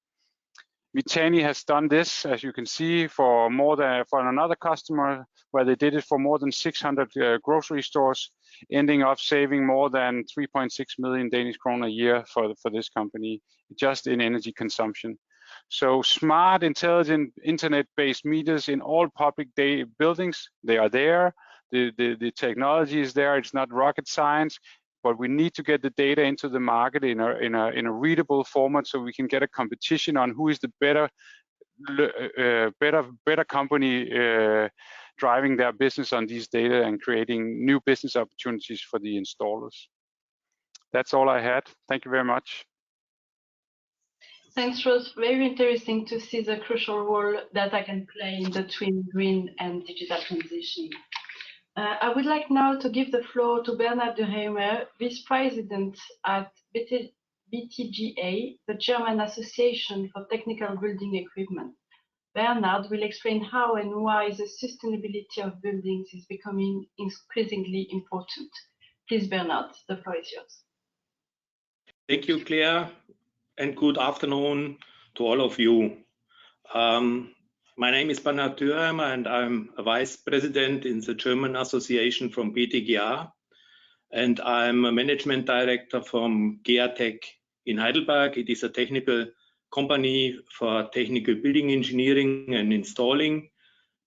Downey has done this, as you can see, for another customer, where they did it for more than 600 grocery stores, ending up saving more than 3.6 million Danish kroner a year for this company, just in energy consumption. So smart, intelligent, internet-based meters in all public buildings, they are there. The technology is there. It's not rocket science. But we need to get the data into the market in a readable format, so we can get a competition on who is the better company driving their business on these data and creating new business opportunities for the installers. That's all I had. Thank you very much. Thanks, Troels. Very interesting to see the crucial role data can play in the twin, green, and digital transition. I would like now to give the floor to Bernhard Dürheimer, Vice President at BTGA, the German Association for Technical Building Equipment. Bernhard will explain how and why the sustainability of buildings is becoming increasingly important. Please, Bernhard, the floor is yours. Thank you, Claire, and good afternoon to all of you. My name is Bernhard Dürheimer, and I'm a Vice President in the German Association from BTGA, and I'm a Management Director from GEATEC in Heidelberg. It is a technical company for technical building engineering and installing.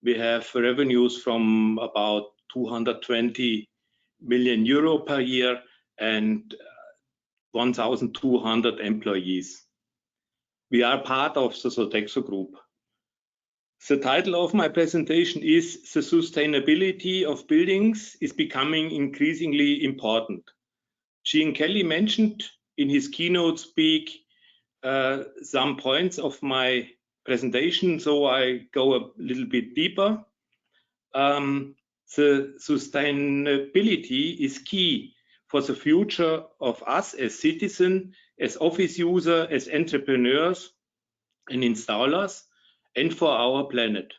We have revenues from about 220 million euro per year and 1,200 employees. We are part of the Sodexo Group. The title of my presentation is "The Sustainability of Buildings is Becoming Increasingly Important." Gene Kelly mentioned in his keynote speak some points of my presentation, so I go a little bit deeper. The sustainability is key for the future of us as citizens, as office users, as entrepreneurs and installers, and for our planet.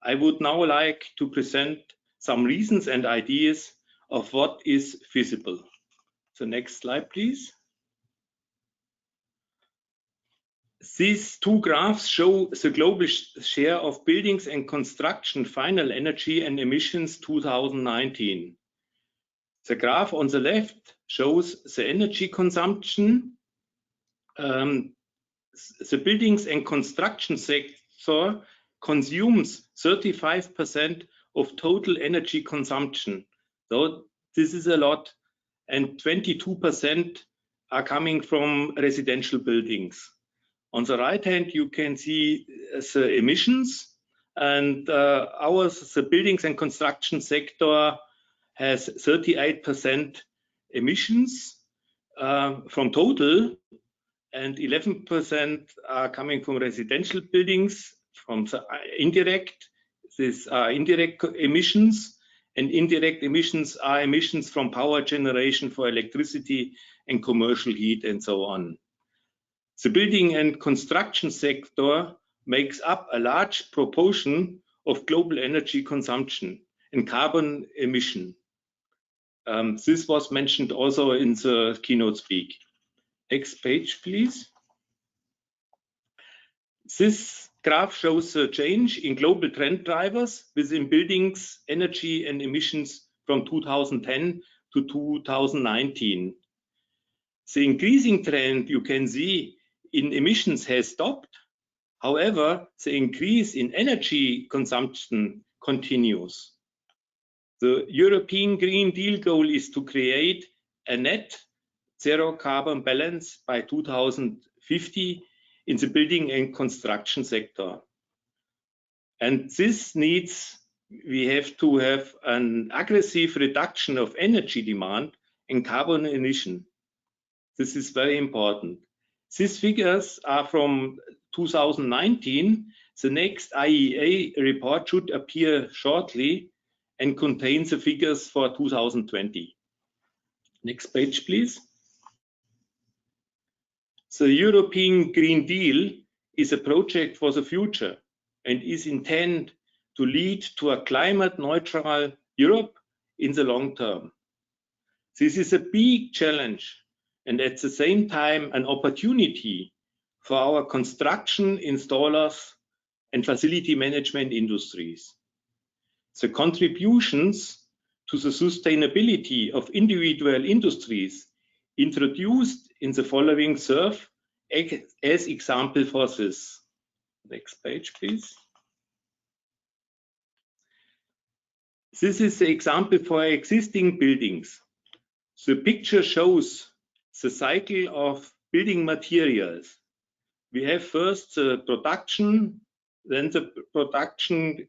I would now like to present some reasons and ideas of what is feasible. The next slide, please. These two graphs show the global share of buildings and construction final energy and emissions 2019. The graph on the left shows the energy consumption. The buildings and construction sector consumes 35% of total energy consumption. So this is a lot, and 22% are coming from residential buildings. On the right hand, you can see the emissions, and ours, the buildings and construction sector, has 38% emissions from total, and 11% are coming from residential buildings, from the indirect. These are indirect emissions, and indirect emissions are emissions from power generation for electricity and commercial heat and so on. The building and construction sector makes up a large proportion of global energy consumption and carbon emission. This was mentioned also in the keynote speak. Next page, please. This graph shows the change in global trend drivers within buildings, energy and emissions from 2010 to 2019. The increasing trend you can see in emissions has stopped. However, the increase in energy consumption continues. The European Green Deal goal is to create a net zero carbon balance by 2050 in the building and construction sector. And this needs, we have to have an aggressive reduction of energy demand and carbon emission. This is very important. These figures are from 2019. The next IEA report should appear shortly and contains the figures for 2020. Next page, please. The European Green Deal is a project for the future and is intended to lead to a climate neutral Europe in the long term. This is a big challenge and at the same time an opportunity for our construction, installers and facility management industries. The contributions to the sustainability of individual industries introduced in the following serve as example for this. Next page, please. This is the example for existing buildings. The picture shows the cycle of building materials. We have first the production, then the production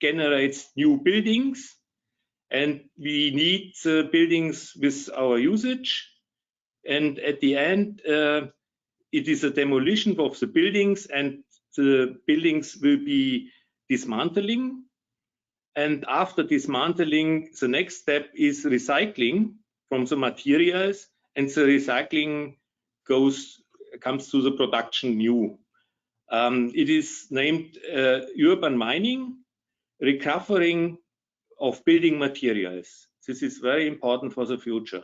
generates new buildings, and we need the buildings with our usage. And at the end, it is a demolition of the buildings, and the buildings will be dismantling. And after dismantling, the next step is recycling from the materials, and the recycling comes to the production new. It is named urban mining, recovering of building materials. This is very important for the future.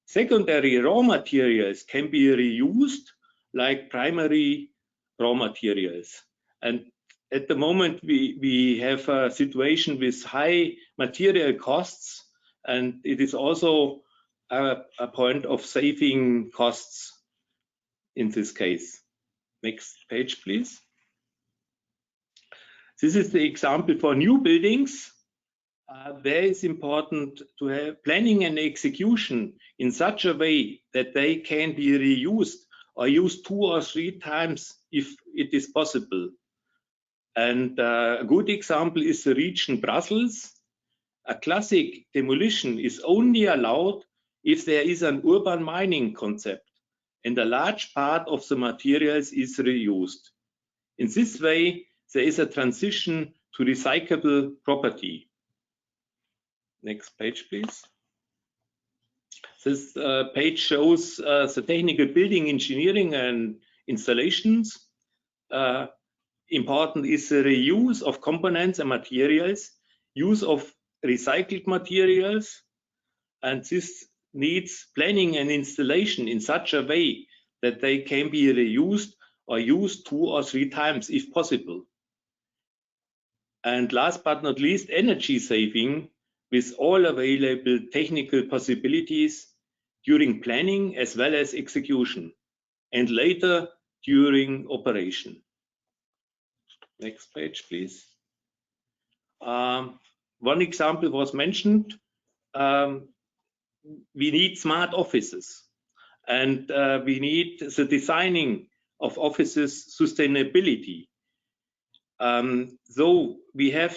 Secondary raw materials can be reused like primary raw materials. And at the moment, we have a situation with high material costs, and it is also a point of saving costs in this case. Next page, please. This is the example for new buildings. There is important to have planning and execution in such a way that they can be reused or used 2 or 3 times if it is possible. And a good example is the region Brussels. A classic demolition is only allowed if there is an urban mining concept and a large part of the materials is reused. In this way, there is a transition to recyclable property. Next page, please. This page shows the technical building engineering and installations. Important is the reuse of components and materials, use of recycled materials, and this needs planning and installation in such a way that they can be reused or used 2 or 3 times if possible. And last but not least, energy saving with all available technical possibilities during planning as well as execution, and later during operation. Next page, please. One example was mentioned. We need smart offices, and we need the designing of offices sustainability. So we have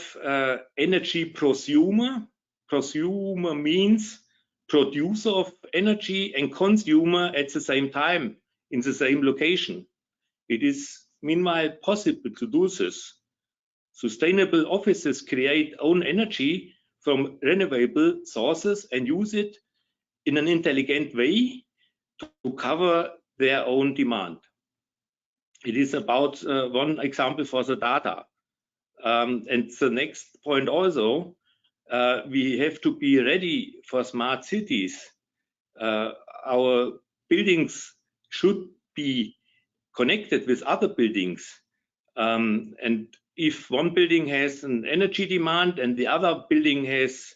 energy prosumer. Prosumer means producer of energy and consumer at the same time in the same location. It is meanwhile possible to do this. Sustainable offices create own energy from renewable sources and use it in an intelligent way to cover their own demand. It is about one example for the data. And the next point also, we have to be ready for smart cities. Our buildings should be connected with other buildings. And if one building has an energy demand and the other building has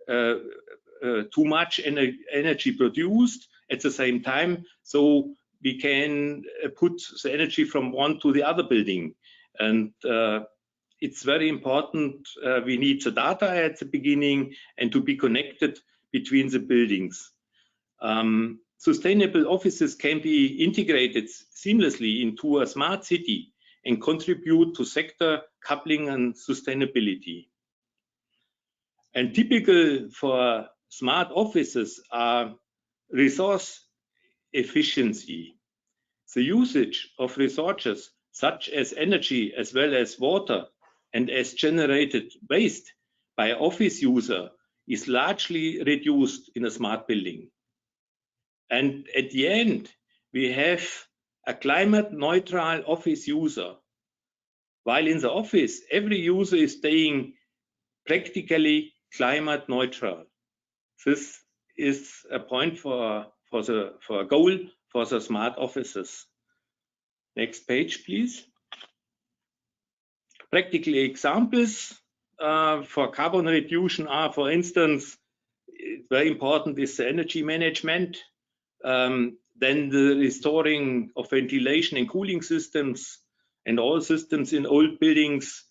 too much energy produced at the same time, so we can put the energy from one to the other building. And it's very important. We need the data at the beginning and to be connected between the buildings. Sustainable offices can be integrated seamlessly into a smart city and contribute to sector coupling and sustainability. And typical for smart offices are resource efficiency. The usage of resources such as energy as well as water and as generated waste by office user is largely reduced in a smart building. And at the end, we have a climate neutral office user. While in the office, every user is staying practically climate neutral. This is a point for a goal for the smart offices. Next page, please. Practical examples for carbon reduction are, for instance, very important is the energy management, then the restoring of ventilation and cooling systems and all systems in old buildings.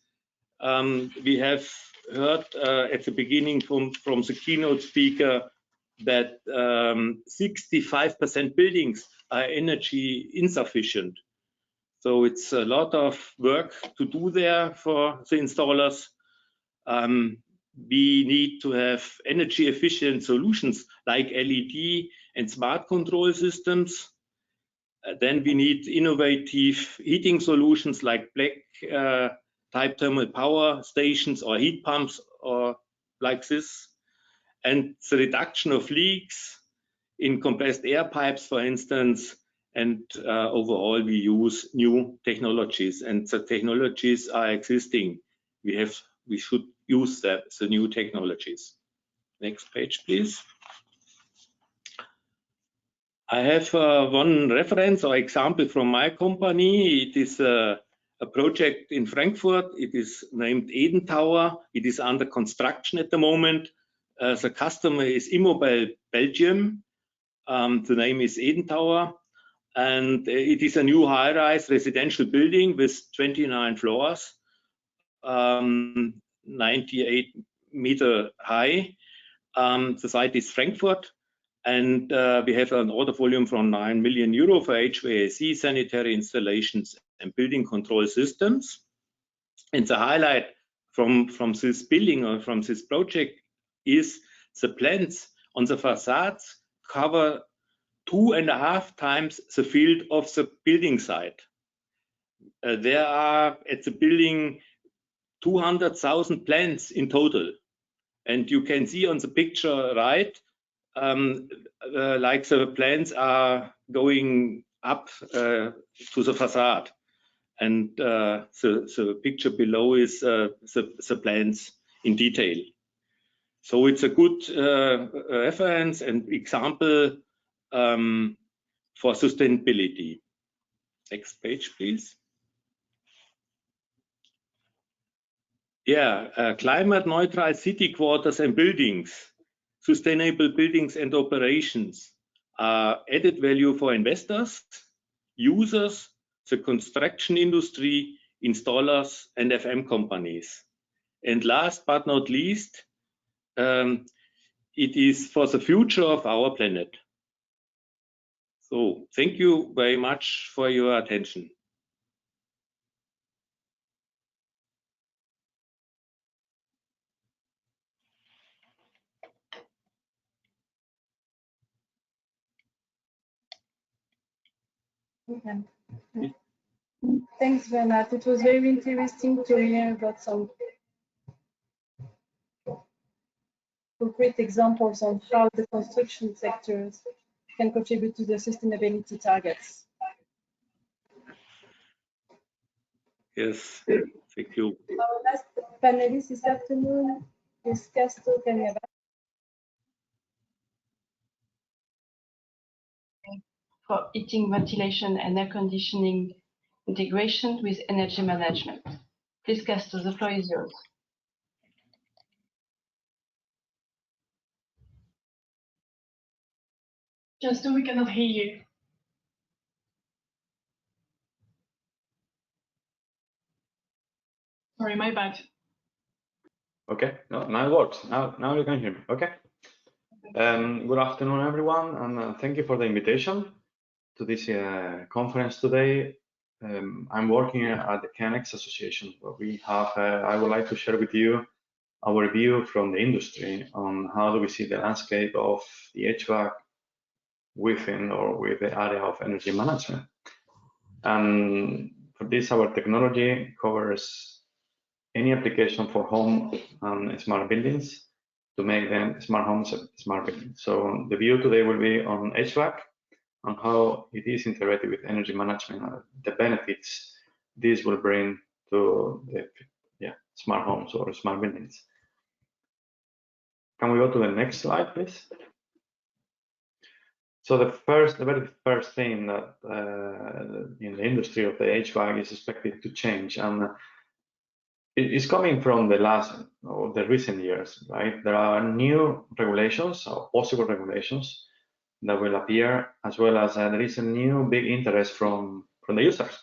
We have heard at the beginning from the keynote speaker that 65% buildings are energy insufficient. So it's a lot of work to do there for the installers. We need to have energy efficient solutions like LED and smart control systems. Then we need innovative heating solutions like black type thermal power stations or heat pumps or like this. And the reduction of leaks in compressed air pipes, for instance. And overall, we use new technologies, and the technologies are existing. We should use the new technologies. Next page, please. I have one reference or example from my company. It is a project in Frankfurt. It is named Eden Tower. It is under construction at the moment. The customer is Immobile Belgium. The name is Eden Tower. And it is a new high-rise residential building with 29 floors, 98 meter high. The site is Frankfurt, and we have an order volume from 9 million euro for HVAC, sanitary installations, and building control systems. And the highlight from this building or from this project is the plans on the facades cover 2.5 times the field of the building site. There are at the building 200,000 plants in total. And you can see on the picture right, like the plants are going up to the facade. And the picture below is the plants in detail. So it's a good reference and example for sustainability. Next page, please. Yeah, climate neutral city quarters and buildings, sustainable buildings and operations are added value for investors, users, the construction industry, installers, and FM companies. And last but not least, it is for the future of our planet. So thank you very much for your attention. Okay. Thanks, Bernhard. It was very interesting to hear about some concrete examples on how the construction sectors can contribute to the sustainability targets. Yes, thank you. Our last panelist this afternoon is Casto Cañavate for heating, ventilation, and air conditioning integration with energy management. Please, Casto, the floor is yours. Casto, we cannot hear you. Sorry, my bad. Okay, no, now it works. Now you can hear me. Okay. Good afternoon, everyone, and thank you for the invitation to this conference today. I'm working at the Tekniq Association, where we have. I would like to share with you our view from the industry on how do we see the landscape of the HVAC within or with the area of energy management. And for this, our technology covers any application for home and smart buildings to make them smart homes and smart buildings. So the view today will be on HVAC and how it is integrated with energy management, the benefits this will bring to the smart homes or smart buildings. Can we go to the next slide, please? So the very first thing that in the industry of the HVAC is expected to change, and it is coming from the recent years, right? There are new regulations or possible regulations that will appear, as well as there is a new big interest from the users.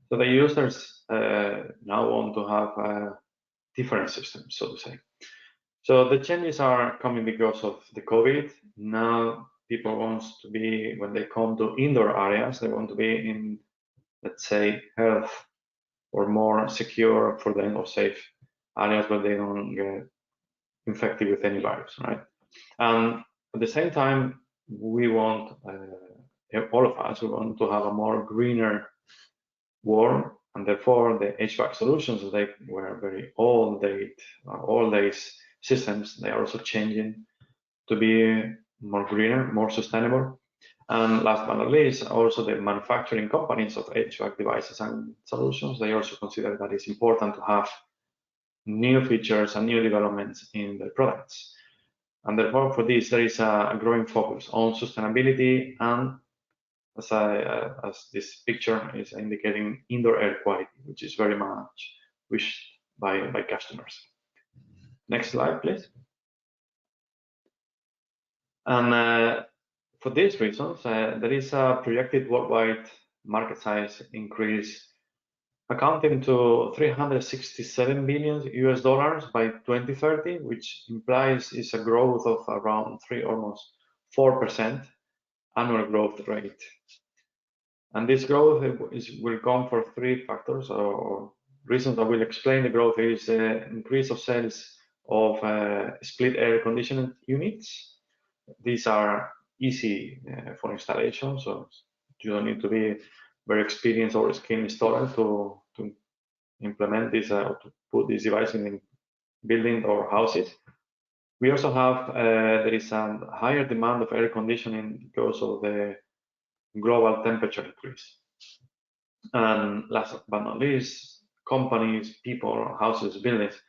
So the users now want to have different systems, so to say. So the changes are coming because of the COVID. Now people want to be, when they come to indoor areas, they want to be in, let's say, health or more secure for them or safe areas where they don't get infected with any virus, right? And at the same time, we want, all of us, we want to have a more greener world, and therefore the HVAC solutions, they were very old days systems, they are also changing to be more greener, more sustainable. And last but not least, also the manufacturing companies of HVAC devices and solutions, they also consider that it's important to have new features and new developments in their products. And therefore, for this, there is a growing focus on sustainability and, as this picture is indicating, indoor air quality, which is very much wished by customers. Next slide, please. And for these reasons, there is a projected worldwide market size increase accounting to $367 billion by 2030, which implies is a growth of around almost 4% annual growth rate. And this growth will come for three factors or reasons that will explain the growth. Is the increase of sales of split air conditioning units. These are easy for installation, so you don't need to be very experienced or skilled installer to implement this or to put this device in the building or houses. We also have there is a higher demand of air conditioning because of the global temperature increase. And last but not least, companies, people, houses, buildings,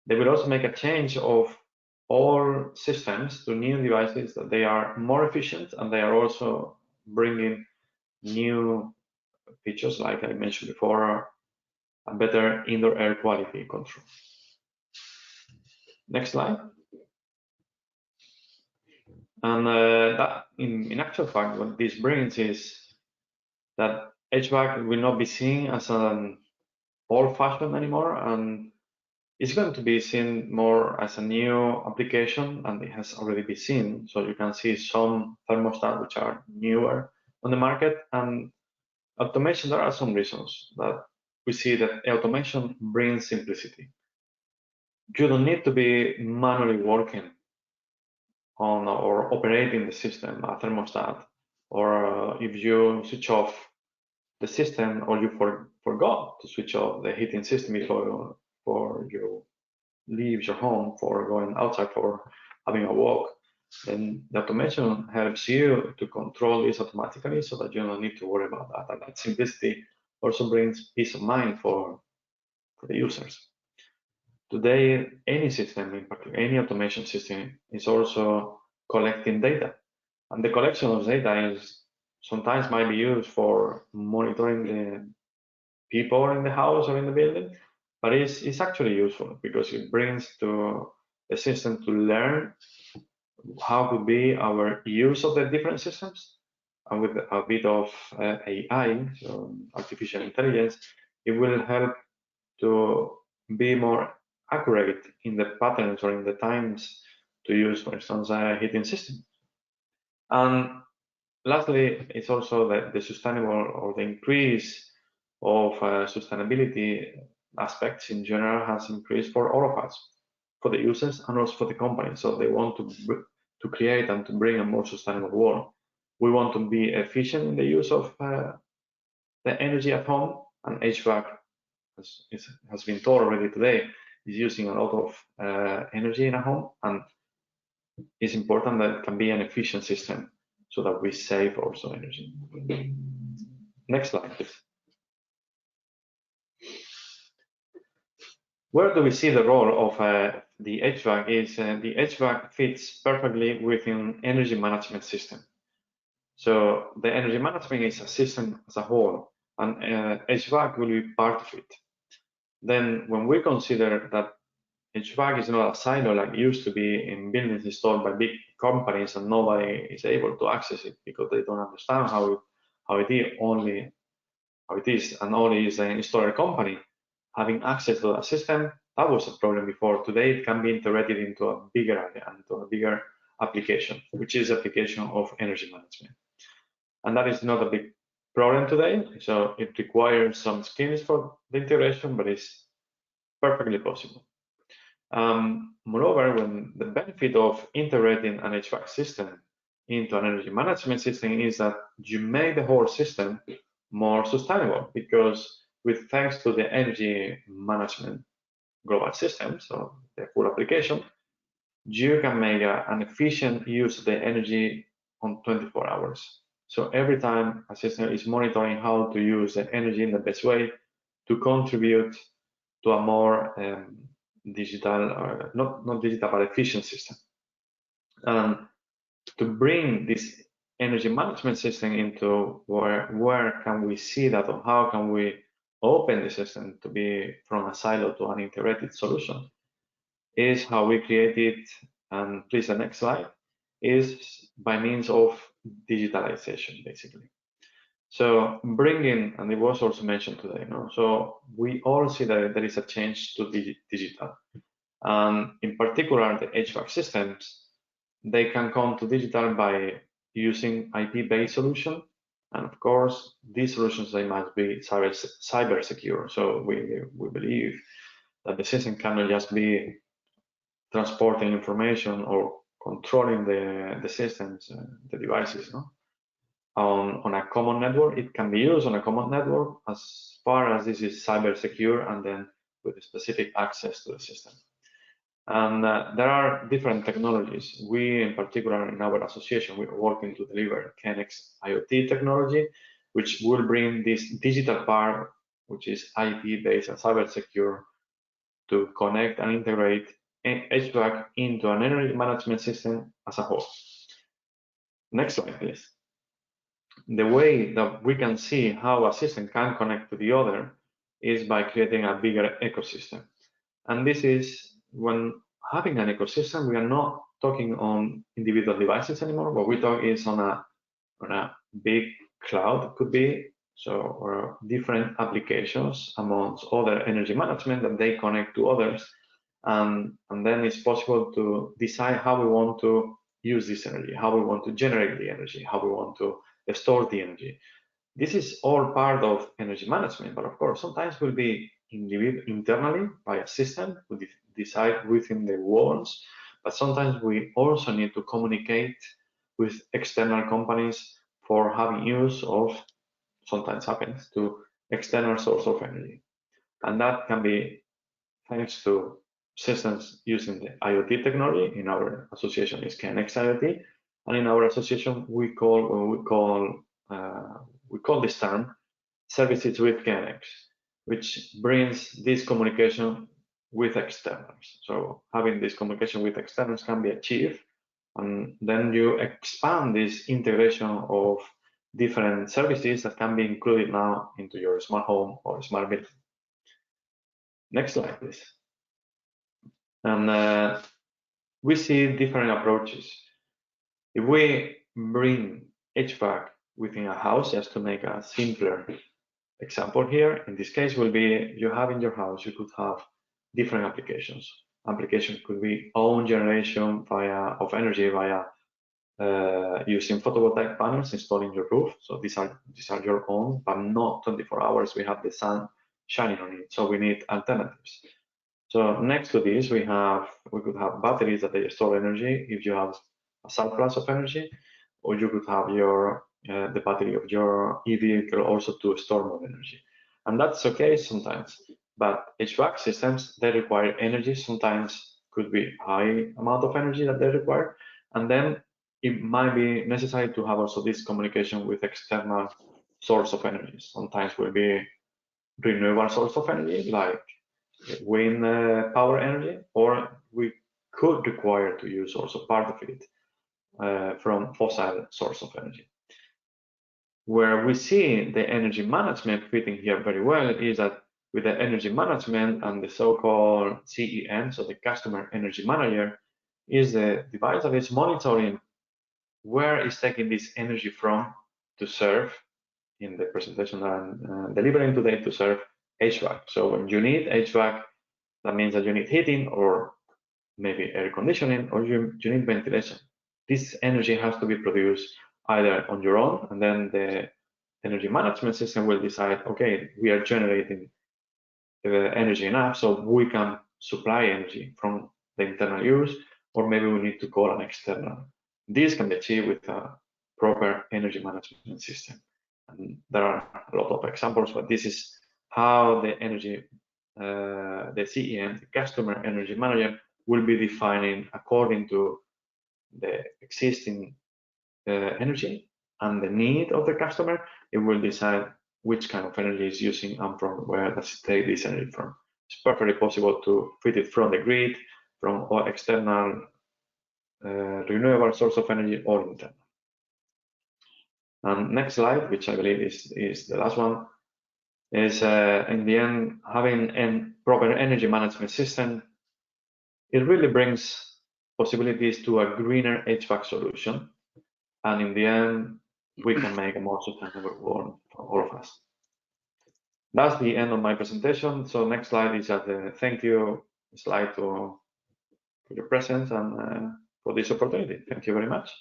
they will also make a change of all systems to new devices that they are more efficient, and they are also bringing new features, like I mentioned before, a better indoor air quality control. Next slide. And that, in actual fact, what this brings is that HVAC will not be seen as an old-fashioned anymore, and it's going to be seen more as a new application, and it has already been seen. So you can see some thermostats which are newer on the market, and automation. There are some reasons that we see that automation brings simplicity. You don't need to be manually working on or operating the system, a thermostat, or if you switch off the system or you forgot to switch off the heating system before you leave your home for going outside for having a walk, then the automation helps you to control this automatically so that you don't need to worry about that. And that simplicity also brings peace of mind for the users. Today, any system, in particular, any automation system, is also collecting data. And the collection of data is sometimes might be used for monitoring the people in the house or in the building, but it's actually useful because it brings to the system to learn how could be our use of the different systems. And with a bit of AI, so artificial intelligence, it will help to be more accurate in the patterns or in the times to use, for instance, a heating system. And lastly, it's also the sustainable or the increase of sustainability aspects in general has increased for all of us, for the users and also for the company. So they want to create and to bring a more sustainable world. We want to be efficient in the use of the energy at home, and HVAC has been told already today, is using a lot of energy in a home, and it's important that it can be an efficient system so that we save also energy. Next slide, please. Where do we see the role of the HVAC is the HVAC fits perfectly within energy management system. So the energy management is a system as a whole, and HVAC will be part of it. Then when we consider that HVAC is not a silo like it used to be in buildings installed by big companies and nobody is able to access it because they don't understand how it is, and only is an installer company having access to that system. That was a problem before. Today it can be integrated into a bigger area, into a bigger application, which is application of energy management. And that is not a big problem today. So it requires some skills for the integration, but it's perfectly possible. Moreover, when the benefit of integrating an HVAC system into an energy management system is that you make the whole system more sustainable, because with thanks to the energy management global system, so the full application, you can make an efficient use of the energy on 24 hours. So every time a system is monitoring how to use the energy in the best way to contribute to a more digital, not digital, but efficient system. And to bring this energy management system into where can we see that, or how can we open the system to be from a silo to an integrated solution, is how we create it. And please, the next slide, is by means of digitalization, basically. So bringing, and it was also mentioned today, so we all see that there is a change to digital. In particular, the HVAC systems, they can come to digital by using IP-based solution. And of course, these solutions, they must be cyber secure. So we believe that the system cannot just be transporting information or controlling the systems, the devices, on a common network. It can be used on a common network as far as this is cyber secure and then with specific access to the system. And there are different technologies. We, in particular, in our association, we are working to deliver Tekniq IoT technology, which will bring this digital part, which is IP-based and cyber secure, to connect and integrate HVAC into an energy management system as a whole. Next slide, please. The way that we can see how a system can connect to the other is by creating a bigger ecosystem. And this is when having an ecosystem, we are not talking on individual devices anymore. What we talk is on a big cloud. It could be So, or different applications amongst other energy management that they connect to others. And then it's possible to decide how we want to use this energy, how we want to generate the energy, how we want to store the energy. This is all part of energy management, but of course, sometimes will be internally by a system we decide within the walls, but sometimes we also need to communicate with external companies for having use of, sometimes happens, to external source of energy. And that can be thanks to systems using the IoT technology. In our association is Tekniq IoT, and in our association we call this term services with Tekniq, which brings this communication with externals. So having this communication with externals can be achieved, and then you expand this integration of different services that can be included now into your smart home or smart building. Next slide, please. And we see different approaches. If we bring HVAC within a house, just to make a simpler example here, in this case will be you have in your house, you could have different applications. Application could be own generation of energy via using photovoltaic panels installed in your roof. So these are your own, but not 24 hours. We have the sun shining on it, so we need alternatives. So next to this, we could have batteries that they store energy if you have a surplus of energy, or you could have the battery of your e-vehicle also to store more energy. And that's okay sometimes, but HVAC systems, they require energy. Sometimes could be high amount of energy that they require, and then it might be necessary to have also this communication with external source of energy. Sometimes will be renewable source of energy, like wind power energy, or we could require to use also part of it from fossil source of energy. Where we see the energy management fitting here very well is that with the energy management and the so-called CEM, so the Customer Energy Manager, is the device that is monitoring where is taking this energy from to serve, in the presentation that I'm delivering today, to serve HVAC. So when you need HVAC, that means that you need heating or maybe air conditioning, or you need ventilation. This energy has to be produced either on your own, and then the energy management system will decide, okay, we are generating energy enough so we can supply energy from the internal use, or maybe we need to call an external. This can be achieved with a proper energy management system. And there are a lot of examples, but this is how the energy, the CEM, the Customer Energy Manager, will be defining according to the existing energy and the need of the customer. It will decide which kind of energy is using and from where does it take this energy from. It's perfectly possible to fit it from the grid, from external renewable source of energy, or internal. And next slide, which I believe is the last one, is in the end, having a proper energy management system, it really brings possibilities to a greener HVAC solution. And in the end, we can make a more sustainable world for all of us. That's the end of my presentation. So next slide is the thank you slide for your presence and for this opportunity. Thank you very much.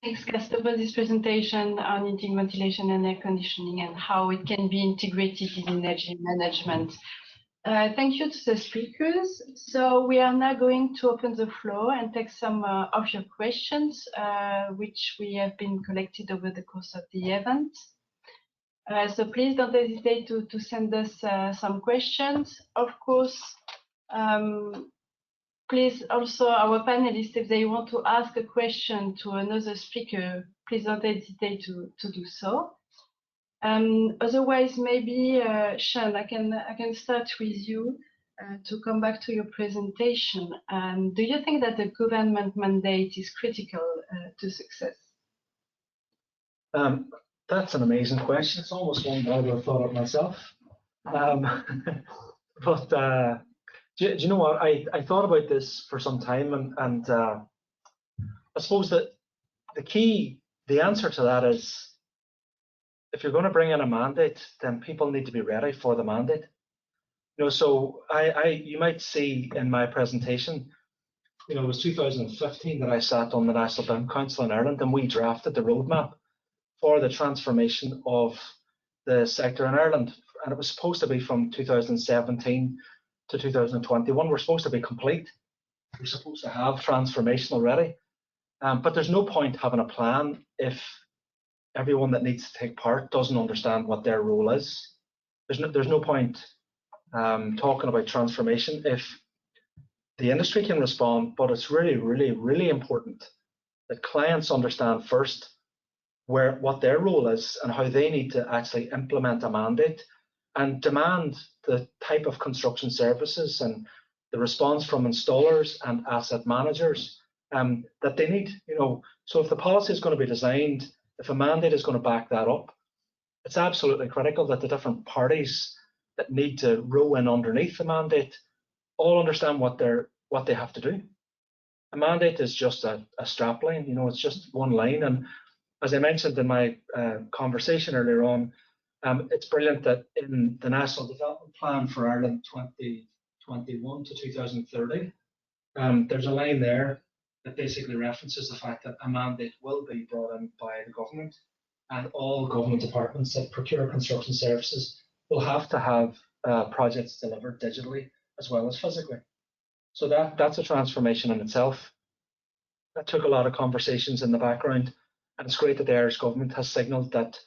Thanks, Casto, for this presentation on heating, ventilation, and air conditioning and how it can be integrated in energy management. Thank you to the speakers. So we are now going to open the floor and take some of your questions, which we have been collected over the course of the event. So please don't hesitate to send us some questions. Of course, please also, our panelists, if they want to ask a question to another speaker, please don't hesitate to do so. Otherwise, maybe Sean, I can start with you to come back to your presentation. Do you think that the government mandate is critical to success? That's an amazing question. It's almost one that I would have thought of myself. But do you know what? I thought about this for some time, and I suppose that the answer to that is if you're going to bring in a mandate, then people need to be ready for the mandate. So you might see in my presentation, it was 2015 that I sat on the National Building Council in Ireland, and we drafted the roadmap for the transformation of the sector in Ireland. And it was supposed to be from 2017 to 2021. We're supposed to be complete. We're supposed to have transformation already. But there's no point having a plan if everyone that needs to take part doesn't understand what their role is. There's no point talking about transformation if the industry can respond, but it's really, really, really important that clients understand first what their role is and how they need to actually implement a mandate and demand the type of construction services and the response from installers and asset managers that they need. So if the policy is going to be designed, if a mandate is going to back that up, it's absolutely critical that the different parties that need to row in underneath the mandate all understand what they have to do. A mandate is just a strap line, it's just one line. And as I mentioned in my conversation earlier on, it's brilliant that in the National Development Plan for Ireland 2021 to 2030, there's a line there that basically references the fact that a mandate will be brought in by the government, and all government departments that procure construction services will have to have projects delivered digitally as well as physically. So that's a transformation in itself. That took a lot of conversations in the background, and it's great that the Irish government has signalled that,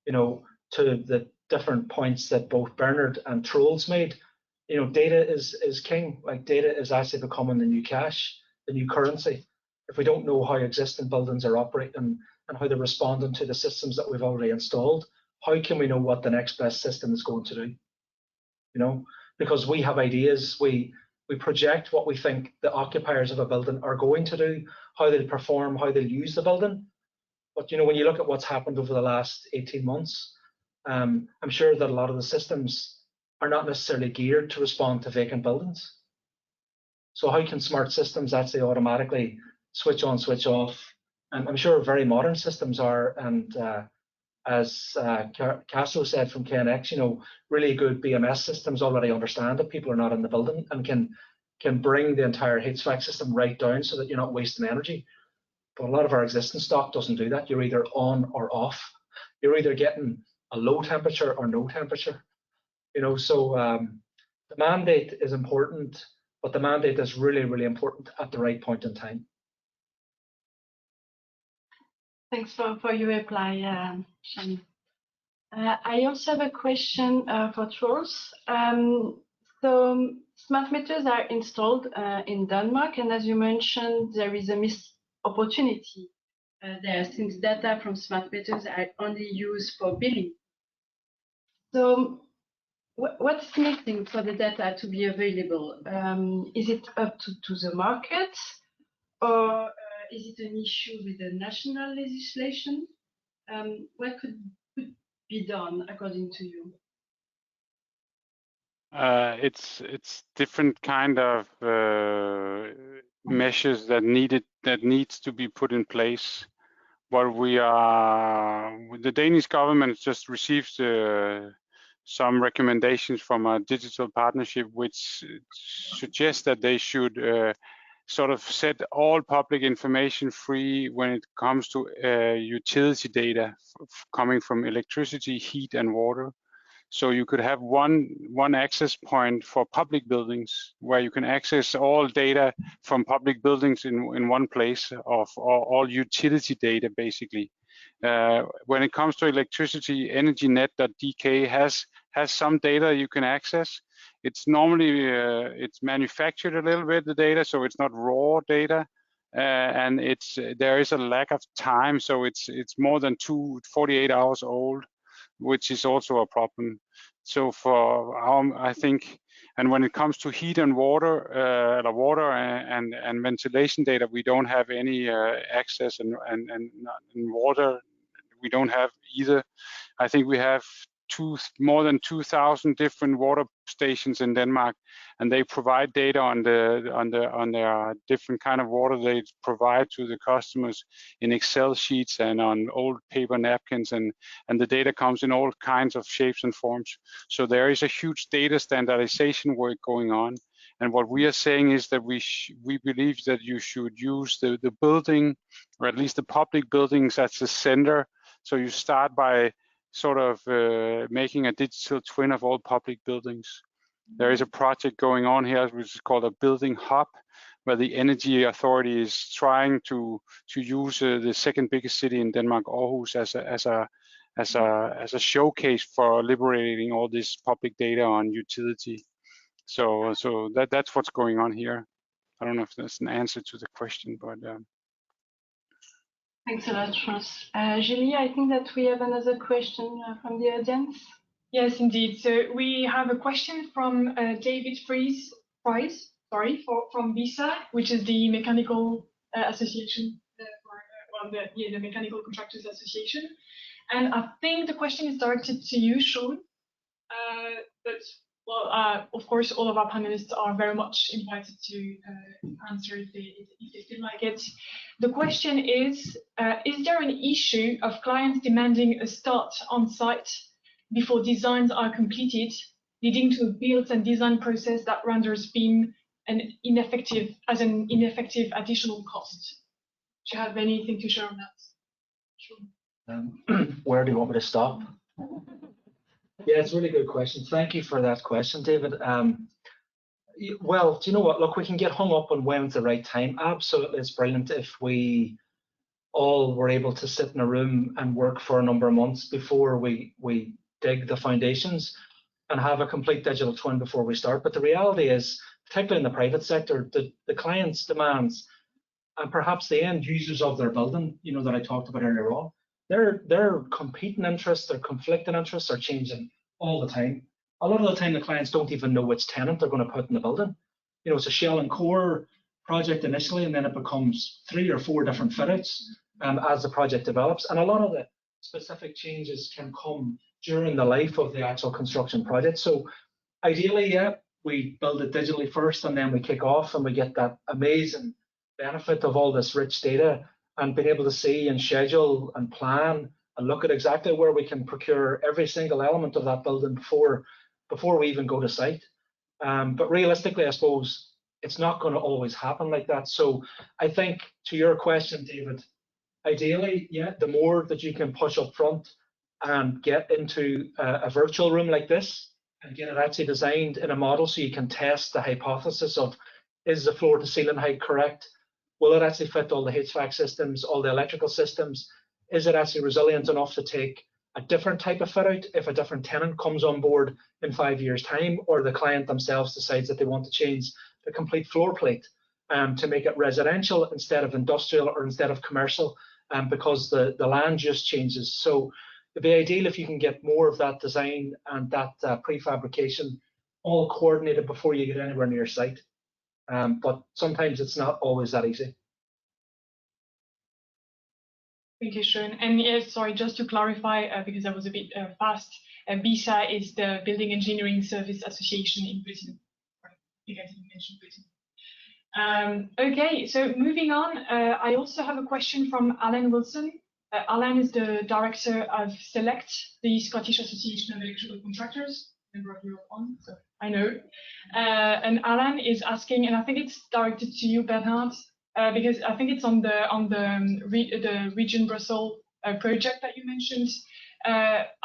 to the different points that both Bernhard and Troels made, data is king. Like, data is actually becoming the new cash, the new currency. If we don't know how existing buildings are operating and how they're responding to the systems that we've already installed, how can we know what the next best system is going to do? Because we have ideas, we project what we think the occupiers of a building are going to do, how they'll perform, how they'll use the building. But when you look at what's happened over the last 18 months, I'm sure that a lot of the systems are not necessarily geared to respond to vacant buildings. So how can smart systems actually automatically switch on, switch off? And I'm sure very modern systems are, and as Casto said from KNX, really good BMS systems already understand that people are not in the building and can bring the entire HVAC system right down so that you're not wasting energy. But a lot of our existing stock doesn't do that. You're either on or off. You're either getting a low temperature or no temperature. So the mandate is important, but the mandate is really, really important at the right point in time. Thanks for your reply, Shani. I also have a question for Troels. So smart meters are installed in Denmark, and as you mentioned, there is a missed opportunity there, since data from smart meters are only used for billing. So what's missing for the data to be available? Is it up to the market, or is it an issue with the national legislation? What could be done according to you? It's different kind of measures that needs to be put in place. But the Danish government just received some recommendations from a digital partnership, which suggests that they should sort of set all public information free when it comes to utility data coming from electricity, heat, and water. So you could have one access point for public buildings where you can access all data from public buildings in one place of all utility data, basically. When it comes to electricity, EnergyNet.dk has some data you can access. It's normally it's manufactured a little bit, the data, so it's not raw data, and there is a lack of time, so it's more than 48 hours old, which is also a problem. So I think, and when it comes to heat and water, and ventilation data, we don't have any access, and water we don't have either. I think we have more than 2,000 different water stations in Denmark, and they provide data on their different kind of water they provide to the customers in Excel sheets and on old paper napkins, and the data comes in all kinds of shapes and forms. So there is a huge data standardization work going on. And what we are saying is that we believe that you should use the building, or at least the public buildings, as the center. So you start by sort of making a digital twin of all public buildings. There is a project going on here which is called a building hub, where the energy authority is trying to use the second biggest city in Denmark, Aarhus, as a showcase for liberating all this public data on utility. So that's what's going on here. I don't know if that's an answer to the question, but thanks a lot, Troels. Julie, I think that we have another question from the audience. Yes, indeed. So we have a question from David Price, from BSA, which is the mechanical association, the Mechanical Contractors Association. And I think the question is directed to you, Sean. But well, of course, all of our panelists are very much invited to answer if they feel like it. The question is there an issue of clients demanding a start on site before designs are completed, leading to a build and design process that renders BIM an ineffective additional cost? Do you have anything to share on that? Sure. Where do you want me to stop? Yeah, it's a really good question. Thank you for that question, David. Well, do you know what? Look, we can get hung up on when's the right time. Absolutely, it's brilliant if we all were able to sit in a room and work for a number of months before we dig the foundations and have a complete digital twin before we start. But the reality is, particularly in the private sector, the client's demands and perhaps the end users of their building, you know, that I talked about earlier on, their competing interests, their conflicting interests are changing all the time. A lot of the time, the clients don't even know which tenant they're going to put in the building. You know, it's a shell and core project initially, and then it becomes 3 or 4 different fit-outs as the project develops. And a lot of the specific changes can come during the life of the actual construction project. So ideally, yeah, we build it digitally first, and then we kick off, and we get that amazing benefit of all this rich data and being able to see and schedule and plan and look at exactly where we can procure every single element of that building before we even go to site. But realistically, I suppose it's not going to always happen like that. So I think, to your question, David, ideally, yeah, the more that you can push up front and get into a virtual room like this and get it actually designed in a model so you can test the hypothesis of, is the floor to ceiling height correct? Will it actually fit all the HVAC systems, all the electrical systems? Is it actually resilient enough to take a different type of fit out if a different tenant comes on board in 5 years' time, or the client themselves decides that they want to change the complete floor plate to make it residential instead of industrial or instead of commercial, because the land just changes. So it'd be ideal if you can get more of that design and that prefabrication all coordinated before you get anywhere near site. But sometimes it's not always that easy. Thank you, Sean. And yes, sorry, just to clarify, because I was a bit fast, BSA is the Building Engineering Service Association in Britain. Sorry, you guys didn't mention Britain. Okay, so moving on, I also have a question from Alan Wilson. Alan is the director of SELECT, the Scottish Association of Electrical Contractors, member of Europe on, so I know. And Alan is asking, and I think it's directed to you, Bernhard, because I think it's on the Region Brussels project that you mentioned.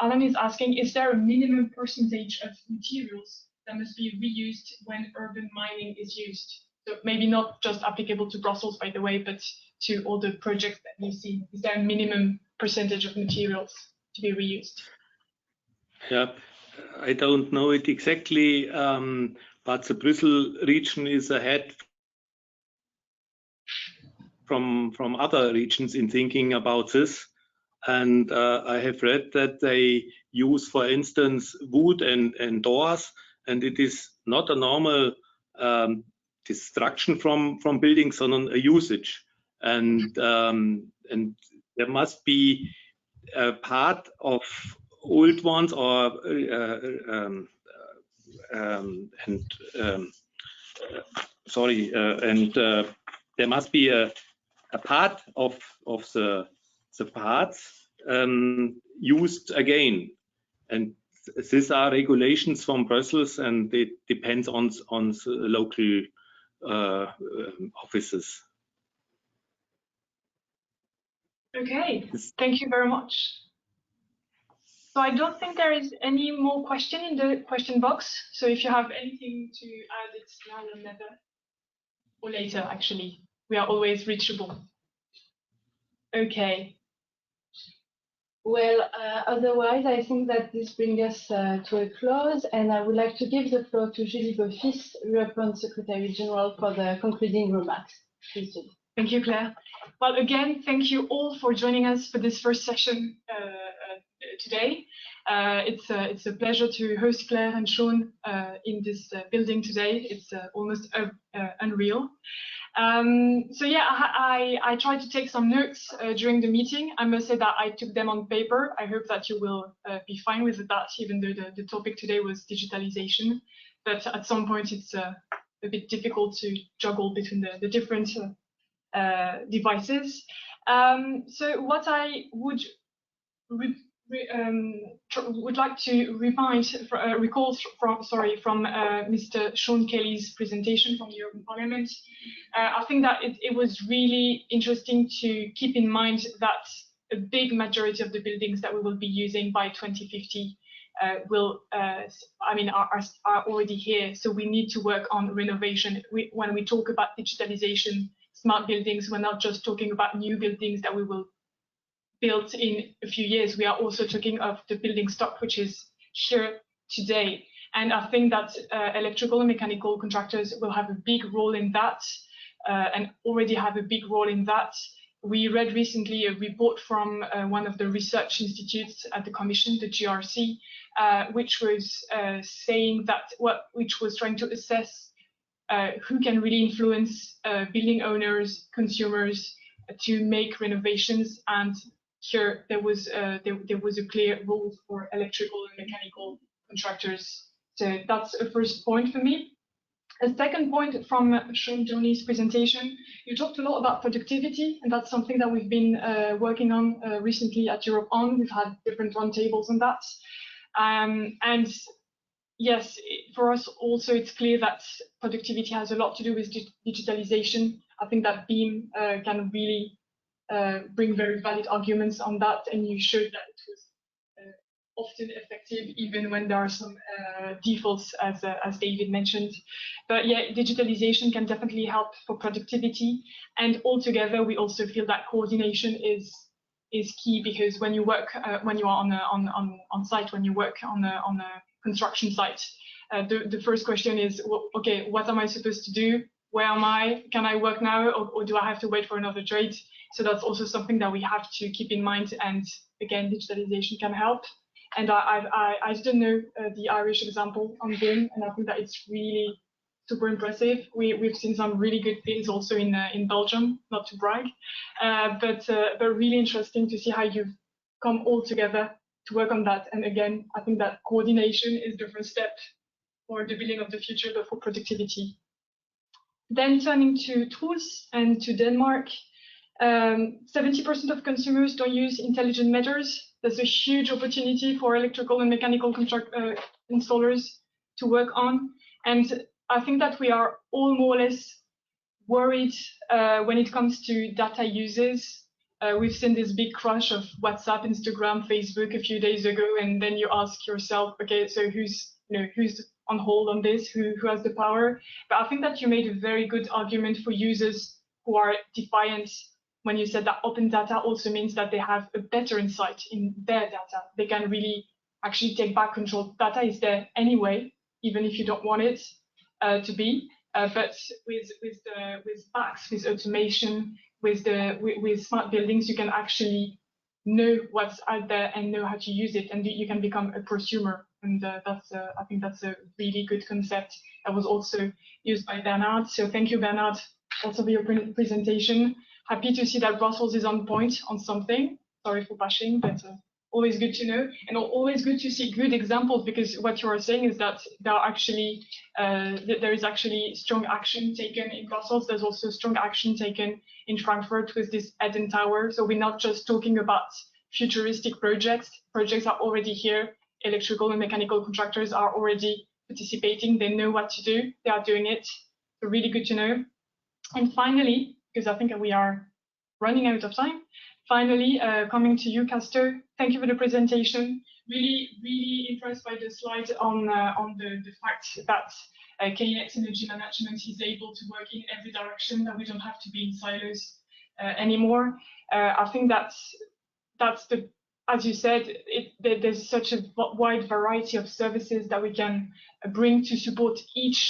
Alan is asking, is there a minimum percentage of materials that must be reused when urban mining is used? So maybe not just applicable to Brussels, by the way, but to all the projects that you've seen. Is there a minimum percentage of materials to be reused? Yeah, I don't know it exactly, but the Brussels region is ahead from other regions in thinking about this. And I have read that they use, for instance, wood and doors, and it is not a normal destruction from buildings, sondern a usage. And there must be a part of old ones, or there must be a part of the parts used again, and these are regulations from Brussels, and it depends on the local offices. Okay, thank you very much. So I don't think there is any more question in the question box. So if you have anything to add, it's now or never, or later, actually. We are always reachable. Okay. Well, otherwise, I think that this brings us to a close, and I would like to give the floor to Julie Beaufils, European Secretary General, for the concluding remarks. Please, Julie. Thank you, Claire. Well, again, thank you all for joining us for this first session today. It's a pleasure to host Claire and Sean in this building today. It's almost unreal. So yeah, I tried to take some notes during the meeting. I must say that I took them on paper. I hope that you will be fine with that, even though the topic today was digitalization. But at some point, it's a bit difficult to juggle between the different devices. So what I would like to recall from Mr. Sean Kelly's presentation from the European Parliament. I think that it was really interesting to keep in mind that a big majority of the buildings that we will be using by 2050 are already here. So we need to work on renovation. When we talk about digitalization, smart buildings, we're not just talking about new buildings that we will build in a few years. We are also talking of the building stock which is here today. And I think that electrical and mechanical contractors will have a big role in that, and already have a big role in that. We read recently a report from one of the research institutes at the Commission, the GRC, which was saying that, which was trying to assess who can really influence building owners, consumers to make renovations, and here there was a clear role for electrical and mechanical contractors. So that's a first point for me. A second point from Sean Downey's presentation, you talked a lot about productivity, and that's something that we've been working on recently at Europe On. We've had different roundtables on that. And yes, for us also, it's clear that productivity has a lot to do with digitalization. I think that BEAM can really bring very valid arguments on that, and you showed that it was often effective, even when there are some defaults, as David mentioned. But yeah, digitalization can definitely help for productivity, and altogether, we also feel that coordination is key, because when you work, when you are on site, when you work on a construction site, the first question is, well, okay, what am I supposed to do? Where am I? Can I work now, or do I have to wait for another trade? So that's also something that we have to keep in mind, and again, digitalization can help. And I didn't know the Irish example on BIM, and I think that it's really super impressive. We've seen some really good things also in Belgium, not to brag, but really interesting to see how you've come all together to work on that. And again, I think that coordination is the first step for the building of the future, but for productivity. Then turning to Troels and to Denmark, 70% of consumers don't use intelligent meters. There's a huge opportunity for electrical and mechanical installers to work on. And I think that we are all more or less worried when it comes to data uses. We've seen this big crush of WhatsApp, Instagram, Facebook a few days ago, and then you ask yourself, okay, so who's on hold on this, who has the power? But I think that you made a very good argument for users who are defiant when you said that open data also means that they have a better insight in their data. They can really actually take back control. Data is there anyway, even if you don't want it to be. But with PACs, with automation, with smart buildings, you can actually know what's out there and know how to use it, and you can become a prosumer. And I think that's a really good concept that was also used by Bernhard. So thank you, Bernhard, also for your presentation. Happy to see that Brussels is on point on something. Sorry for bashing, but always good to know, and always good to see good examples, because what you are saying is that there are actually there is actually strong action taken in Brussels. There's also strong action taken in Frankfurt with this Eden Tower. So we're not just talking about futuristic projects. Projects are already here. Electrical and mechanical contractors are already participating. They know what to do. They are doing it. So really good to know. And finally, because I think we are running out of time, finally, coming to you, Casto. Thank you for the presentation. Really impressed by the slide on the fact that KNX Energy Management is able to work in every direction, that we don't have to be in silos anymore. I think that's the, as you said, there's such a wide variety of services that we can bring to support each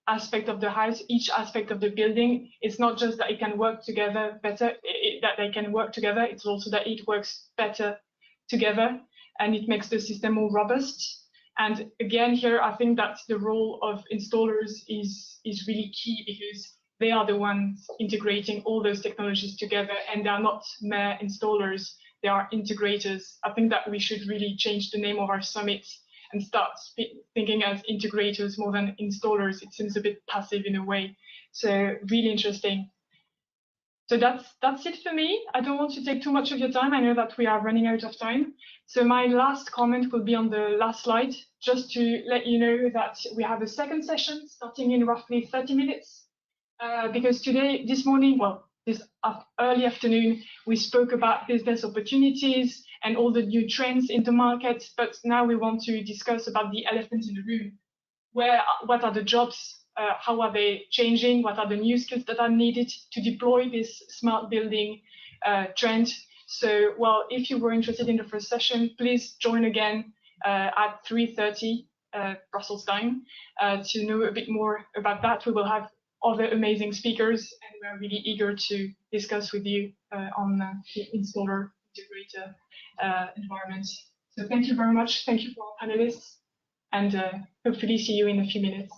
aspect of the house, each aspect of the building. It's not just that it can work together better, that they can work together, it's also that it works better together, and it makes the system more robust. And again, here, I think that the role of installers is really key, because they are the ones integrating all those technologies together, and they are not mere installers, they are integrators. I think that we should really change the name of our summit and start thinking as integrators more than installers. It seems a bit passive in a way. So really interesting. So that's it for me. I don't want to take too much of your time. I know that we are running out of time. So my last comment will be on the last slide, just to let you know that we have a second session starting in roughly 30 minutes. Because this morning, this early afternoon, we spoke about business opportunities and all the new trends in the market, but now we want to discuss about the elephant in the room. What are the jobs? How are they changing? What are the new skills that are needed to deploy this smart building trend? So, if you were interested in the first session, please join again at 3:30 Brussels time to know a bit more about that. We will have other amazing speakers, and we're really eager to discuss with you on the installer integrator environment. So thank you very much. Thank you for our panelists, and hopefully see you in a few minutes.